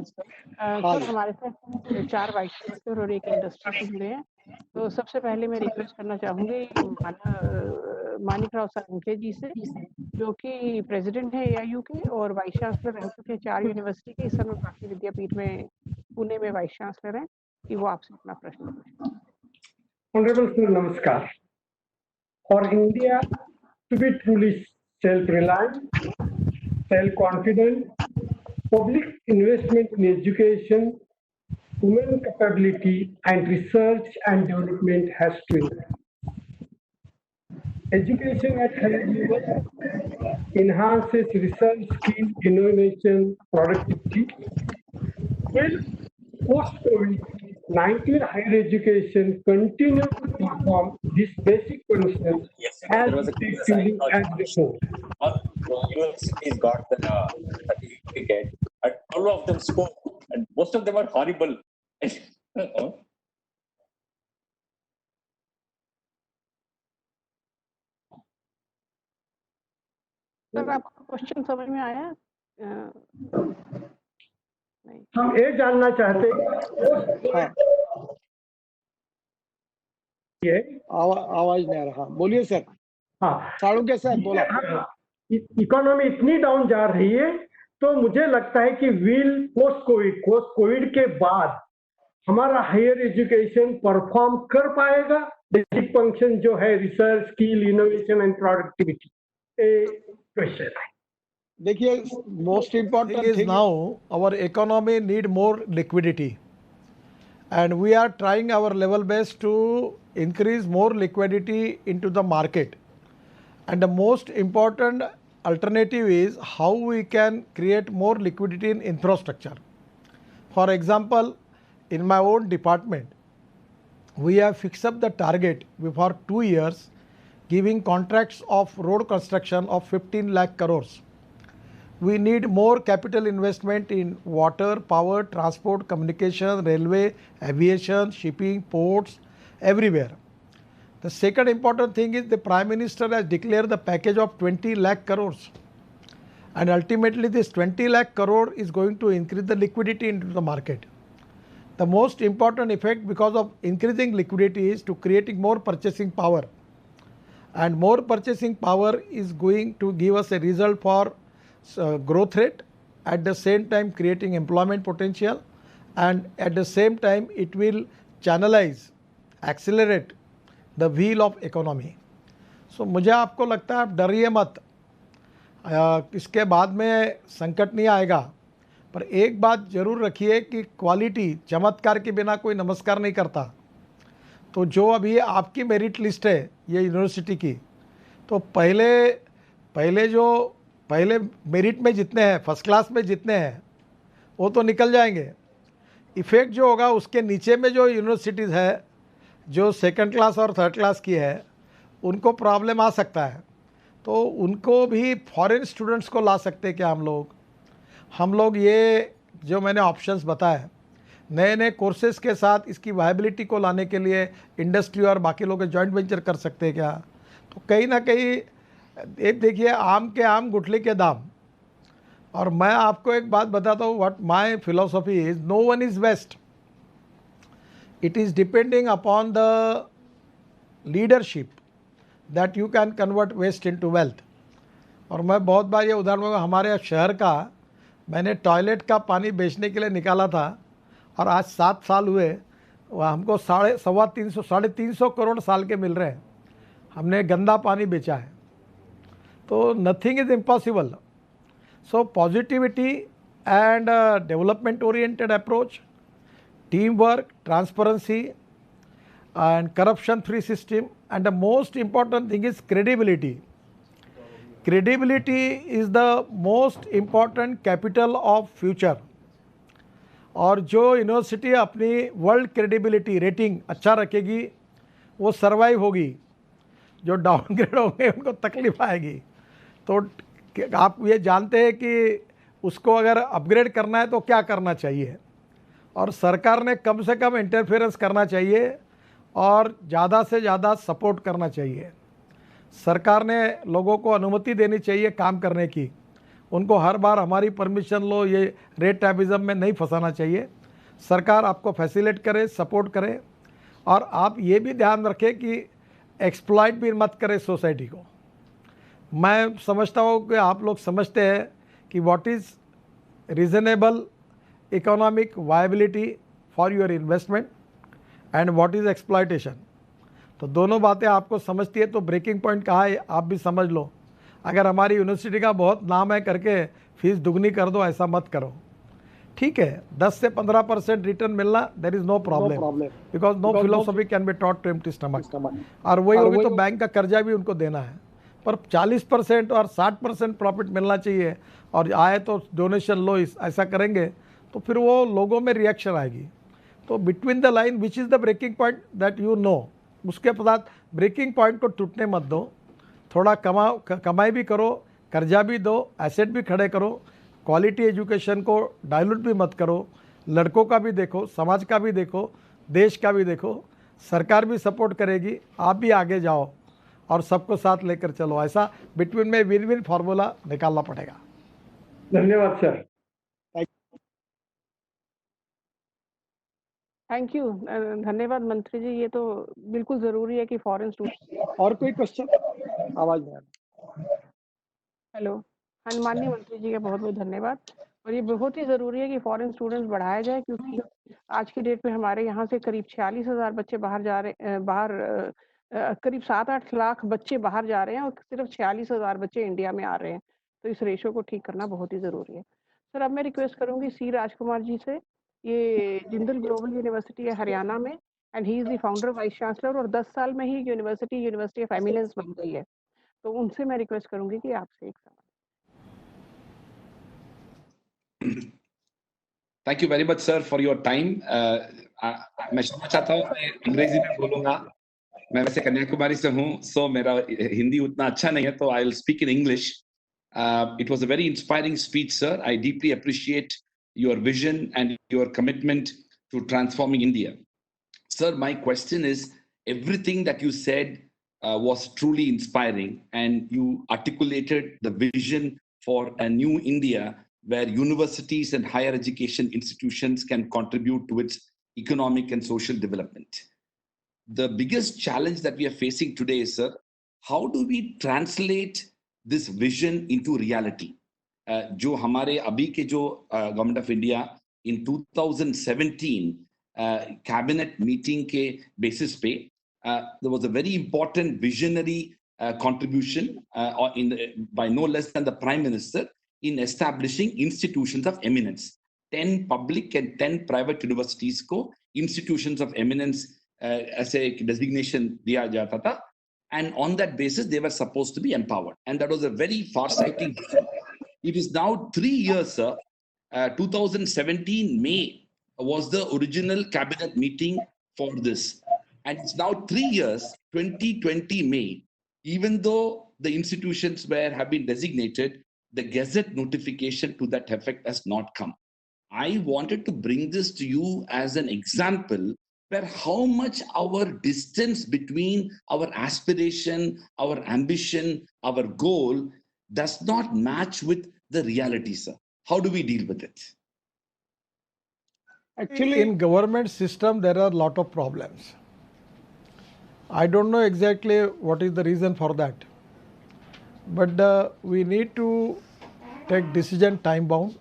हाँ सर जी। हमारे साथ 4 वाइस चांसलर और एक इंडस्ट्री से जुड़े हैं। तो सबसे पहले मैं रिक्वेस्ट करना चाहूँगी मानिक राव सालुंखे जी से, जो कि प्रेसिडेंट हैं एआईयू के और वाइस चांसलर रह चुके हैं 4 यूनिवर्सिटी के। इस समय भारतीय विद्यापीठ में पुणे में वाइस चांसलर हैं, कि वो आपसे अपना प्रश्न पूछें। Honorable Sir, Namaskar. For India to be truly self-reliant, self-confident, public investment in education, human capability, and research and development has to increase. Education at higher level enhances research skill, innovation, productivity. Will post-COVID-19 higher education continue to perform this basic function as effectively as before? All universities got the certificate, and all of them spoke, and most of them are horrible. Sir आपको question समझ में आया? नहीं। हम ये जानना चाहते हैं हाँ, ये आवाज नहीं आ रहा। हाँ, बोलिए सर। हाँ सालुंखे साहब बोला। इकोनॉमी इतनी डाउन जा रही है, तो मुझे लगता है कि पोस्ट कोविड के बाद हमारा हायर एजुकेशन परफॉर्म कर पाएगा बेसिक फंक्शन जो है research skill innovation and productivity. Question है, देखिए most thing important is thing now our economy need more liquidity, and we are trying our level best to increase more liquidity into the market. And the most important alternative is how we can create more liquidity in infrastructure. For example, in my own department, we have fixed up the target for 2 years, giving contracts of road construction of 15 lakh crores. We need more capital investment in water, power, transport, communication, railway, aviation, shipping, ports, everywhere. The second important thing is the Prime Minister has declared the package of 20 lakh crores. And ultimately this 20 lakh crore is going to increase the liquidity into the market. The most important effect because of increasing liquidity is to creating more purchasing power. And more purchasing power is going to give us a result for growth rate, at the same time creating employment potential, and at the same time it will channelize, accelerate the wheel of economy. So मुझे आपको लगता है आप डरिए मत, इसके बाद में संकट नहीं आएगा, पर एक बात जरूर रखिए कि क्वालिटी चमत्कार के बिना कोई नमस्कार नहीं करता। तो जो अभी आपकी मेरिट लिस्ट है ये यूनिवर्सिटी की, तो पहले मेरिट में जितने हैं, फर्स्ट क्लास में जितने हैं वो तो निकल जाएंगे। इफ़ेक्ट जो होगा उसके नीचे में जो यूनिवर्सिटीज़ है जो सेकंड क्लास और थर्ड क्लास की है उनको प्रॉब्लम आ सकता है, तो उनको भी फॉरेन स्टूडेंट्स को ला सकते हैं क्या हम लोग ये जो मैंने ऑप्शंस बताए नए नए कोर्सेज के साथ इसकी वायबिलिटी को लाने के लिए इंडस्ट्री और बाकी लोग जॉइंट वेंचर कर सकते हैं क्या? तो कहीं ना कहीं एक देखिए आम के आम गुठली के दाम। और मैं आपको एक बात बताता हूँ, what my philosophy is, no one is best, it is depending upon the leadership that you can convert waste into wealth. और मैं बहुत बार ये उदाहरण दूंगा, हमारे शहर का मैंने टॉयलेट का पानी बेचने के लिए निकाला था और आज 7 साल हुए, वह हमको 350 करोड़ साल के मिल रहे हैं। हमने गंदा पानी बेचा है, तो nothing is impossible. So positivity and development oriented approach, team work, transparency and corruption free system, and the most important thing is credibility. Credibility is the most important capital of future. और जो university अपनी world credibility rating अच्छा रखेगी वो survive होगी, जो downgrade होंगे उनको तकलीफ आएगी। तो आप ये जानते हैं कि उसको अगर अपग्रेड करना है तो क्या करना चाहिए, और सरकार ने कम से कम इंटरफेरेंस करना चाहिए और ज़्यादा से ज़्यादा सपोर्ट करना चाहिए। सरकार ने लोगों को अनुमति देनी चाहिए काम करने की, उनको हर बार हमारी परमिशन लो, ये रेट टैबिज्म में नहीं फंसाना चाहिए। सरकार आपको फैसिलिटेट करे, सपोर्ट करे, और आप ये भी ध्यान रखें कि एक्सप्लॉइट भी मत करें सोसाइटी को। मैं समझता हूँ कि आप लोग समझते हैं कि what is reasonable economic viability for your investment and what is exploitation. तो दोनों बातें आपको समझती है, तो ब्रेकिंग पॉइंट कहाँ है आप भी समझ लो। अगर हमारी यूनिवर्सिटी का बहुत नाम है करके फीस दुगनी कर दो, ऐसा मत करो। ठीक है, 10 से 15% रिटर्न मिलना, there is no problem, because no philosophy can be taught to empty stomach. और वही होगी तो बैंक का कर्जा भी उनको देना है, पर 40% और 60% प्रॉफिट मिलना चाहिए, और आए तो डोनेशन लो, ऐसा करेंगे तो फिर वो लोगों में रिएक्शन आएगी। तो between the line which is the breaking point that you know, उसके बाद ब्रेकिंग पॉइंट को टूटने मत दो। थोड़ा कमाई भी करो, कर्जा भी दो, एसेट भी खड़े करो, क्वालिटी एजुकेशन को डाइल्यूट भी मत करो। लड़कों का भी देखो, समाज का भी देखो, देश का भी देखो, सरकार भी सपोर्ट करेगी, आप भी आगे जाओ और सबको साथ लेकर चलो। ऐसा बिटवीन में विन विन फार्मूला निकालना पड़ेगा। धन्यवाद सर। थैंक यू, धन्यवाद मंत्री जी। ये तो बिल्कुल ज़रूरी है कि फॉरेन स्टूडेंट। और कोई क्वेश्चन? आवाज नहीं आ रही। हेलो, हाँ माननीय मंत्री जी का बहुत बहुत धन्यवाद। और ये बहुत ही ज़रूरी है कि फॉरेन स्टूडेंट्स बढ़ाया जाए, क्योंकि आज की डेट में हमारे यहाँ से करीब 46,000 बच्चे बाहर जा रहे करीब 7-8 लाख बच्चे बाहर जा रहे हैं और सिर्फ 46,000 बच्चे इंडिया में आ रहे हैं। तो इस रेशो को ठीक करना बहुत ही ज़रूरी है। सर, अब मैं रिक्वेस्ट करूँगी सी राजकुमार जी से। ये जिंदल ग्लोबल यूनिवर्सिटी है हरियाणा में, and he is the founder vice chancellor, और 10 साल में ही यूनिवर्सिटी ऑफ एमिनेंस बन गई है। तो उनसे मैं रिक्वेस्ट करूँगी कि आपसे एक सवाल। Thank you very much sir for your time. मैं क्षमा चाहता हूँ, मैं अंग्रेजी में बोलूंगा। मैं वैसे कन्याकुमारी से हूँ, सो मेरा हिंदी उतना अच्छा नहीं है, तो I will speak in English. It was a very inspiring speech sir. I deeply appreciate your vision and your commitment to transforming India. Sir, my question is, everything that you said was truly inspiring, and you articulated the vision for a new India where universities and higher education institutions can contribute to its economic and social development. The biggest challenge that we are facing today is, sir, how do we translate this vision into reality? जो हमारे अभी के जो government of India in 2017 cabinet meeting के basis पे there was a very important visionary contribution by no less than the Prime Minister in establishing institutions of eminence. 10 public and 10 private universities को institutions of eminence ऐसे एक designation दिया जाता था, and on that basis they were supposed to be empowered, and that was a very far-sighted vision. It is now 3 years, sir. 2017 May was the original cabinet meeting for this. And it's now 3 years, 2020 May. Even though the institutions have been designated, the Gazette notification to that effect has not come. I wanted to bring this to you as an example where how much our distance between our aspiration, our ambition, our goal does not match with the reality, sir. How do we deal with it? Actually, in government system, there are a lot of problems. I don't know exactly what is the reason for that. But we need to take decision time bound,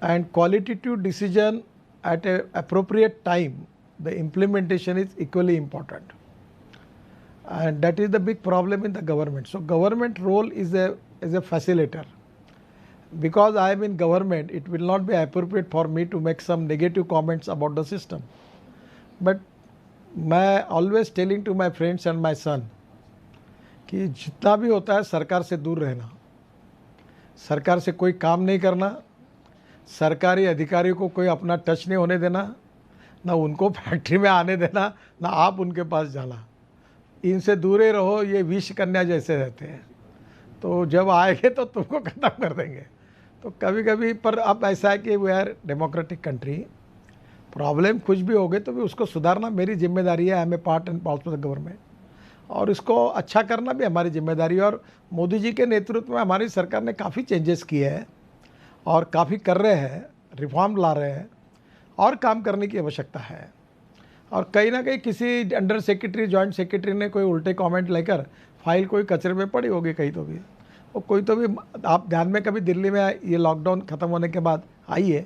and qualitative decision at an appropriate time. The implementation is equally important. And that is the big problem in the government. So government role is a facilitator. Because I am in government, it will not be appropriate for me to make some negative comments about the system. But मैं always telling to my friends and my son कि जितना भी होता है सरकार से दूर रहना, सरकार से कोई काम नहीं करना, सरकारी अधिकारियों को कोई अपना टच नहीं होने देना, ना उनको फैक्ट्री में आने देना, ना आप उनके पास जाना। इनसे दूर रहो, ये विष कन्या जैसे रहते हैं, तो जब आएंगे तो तुमको खत्म कर देंगे। तो कभी कभी, पर अब ऐसा है कि we are democratic country, problem कुछ भी हो गए तो भी उसको सुधारना मेरी जिम्मेदारी है। I am a part and parcel of the government, और इसको अच्छा करना भी हमारी जिम्मेदारी है। और मोदी जी के नेतृत्व में हमारी सरकार ने काफ़ी चेंजेस किए हैं और काफ़ी कर रहे हैं, रिफॉर्म ला रहे हैं और काम करने की आवश्यकता है। और कहीं ना कहीं किसी अंडर सेक्रेटरी, जॉइंट सेक्रेटरी ने कोई उल्टे कमेंट लेकर फाइल कोई कचरे में पड़ी होगी कहीं तो भी, और कोई तो भी आप ध्यान में कभी दिल्ली में ये लॉकडाउन ख़त्म होने के बाद आइए,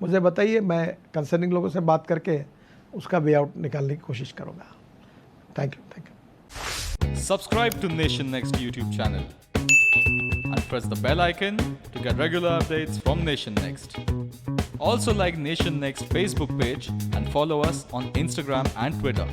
मुझे बताइए, मैं कंसर्निंग लोगों से बात करके उसका वे आउट निकालने की कोशिश करूँगा। Thank you. Subscribe to Nation Next YouTube channel and press the bell icon to get regular updates from Nation Next. Also like Nation Next Facebook page and follow us on Instagram and Twitter.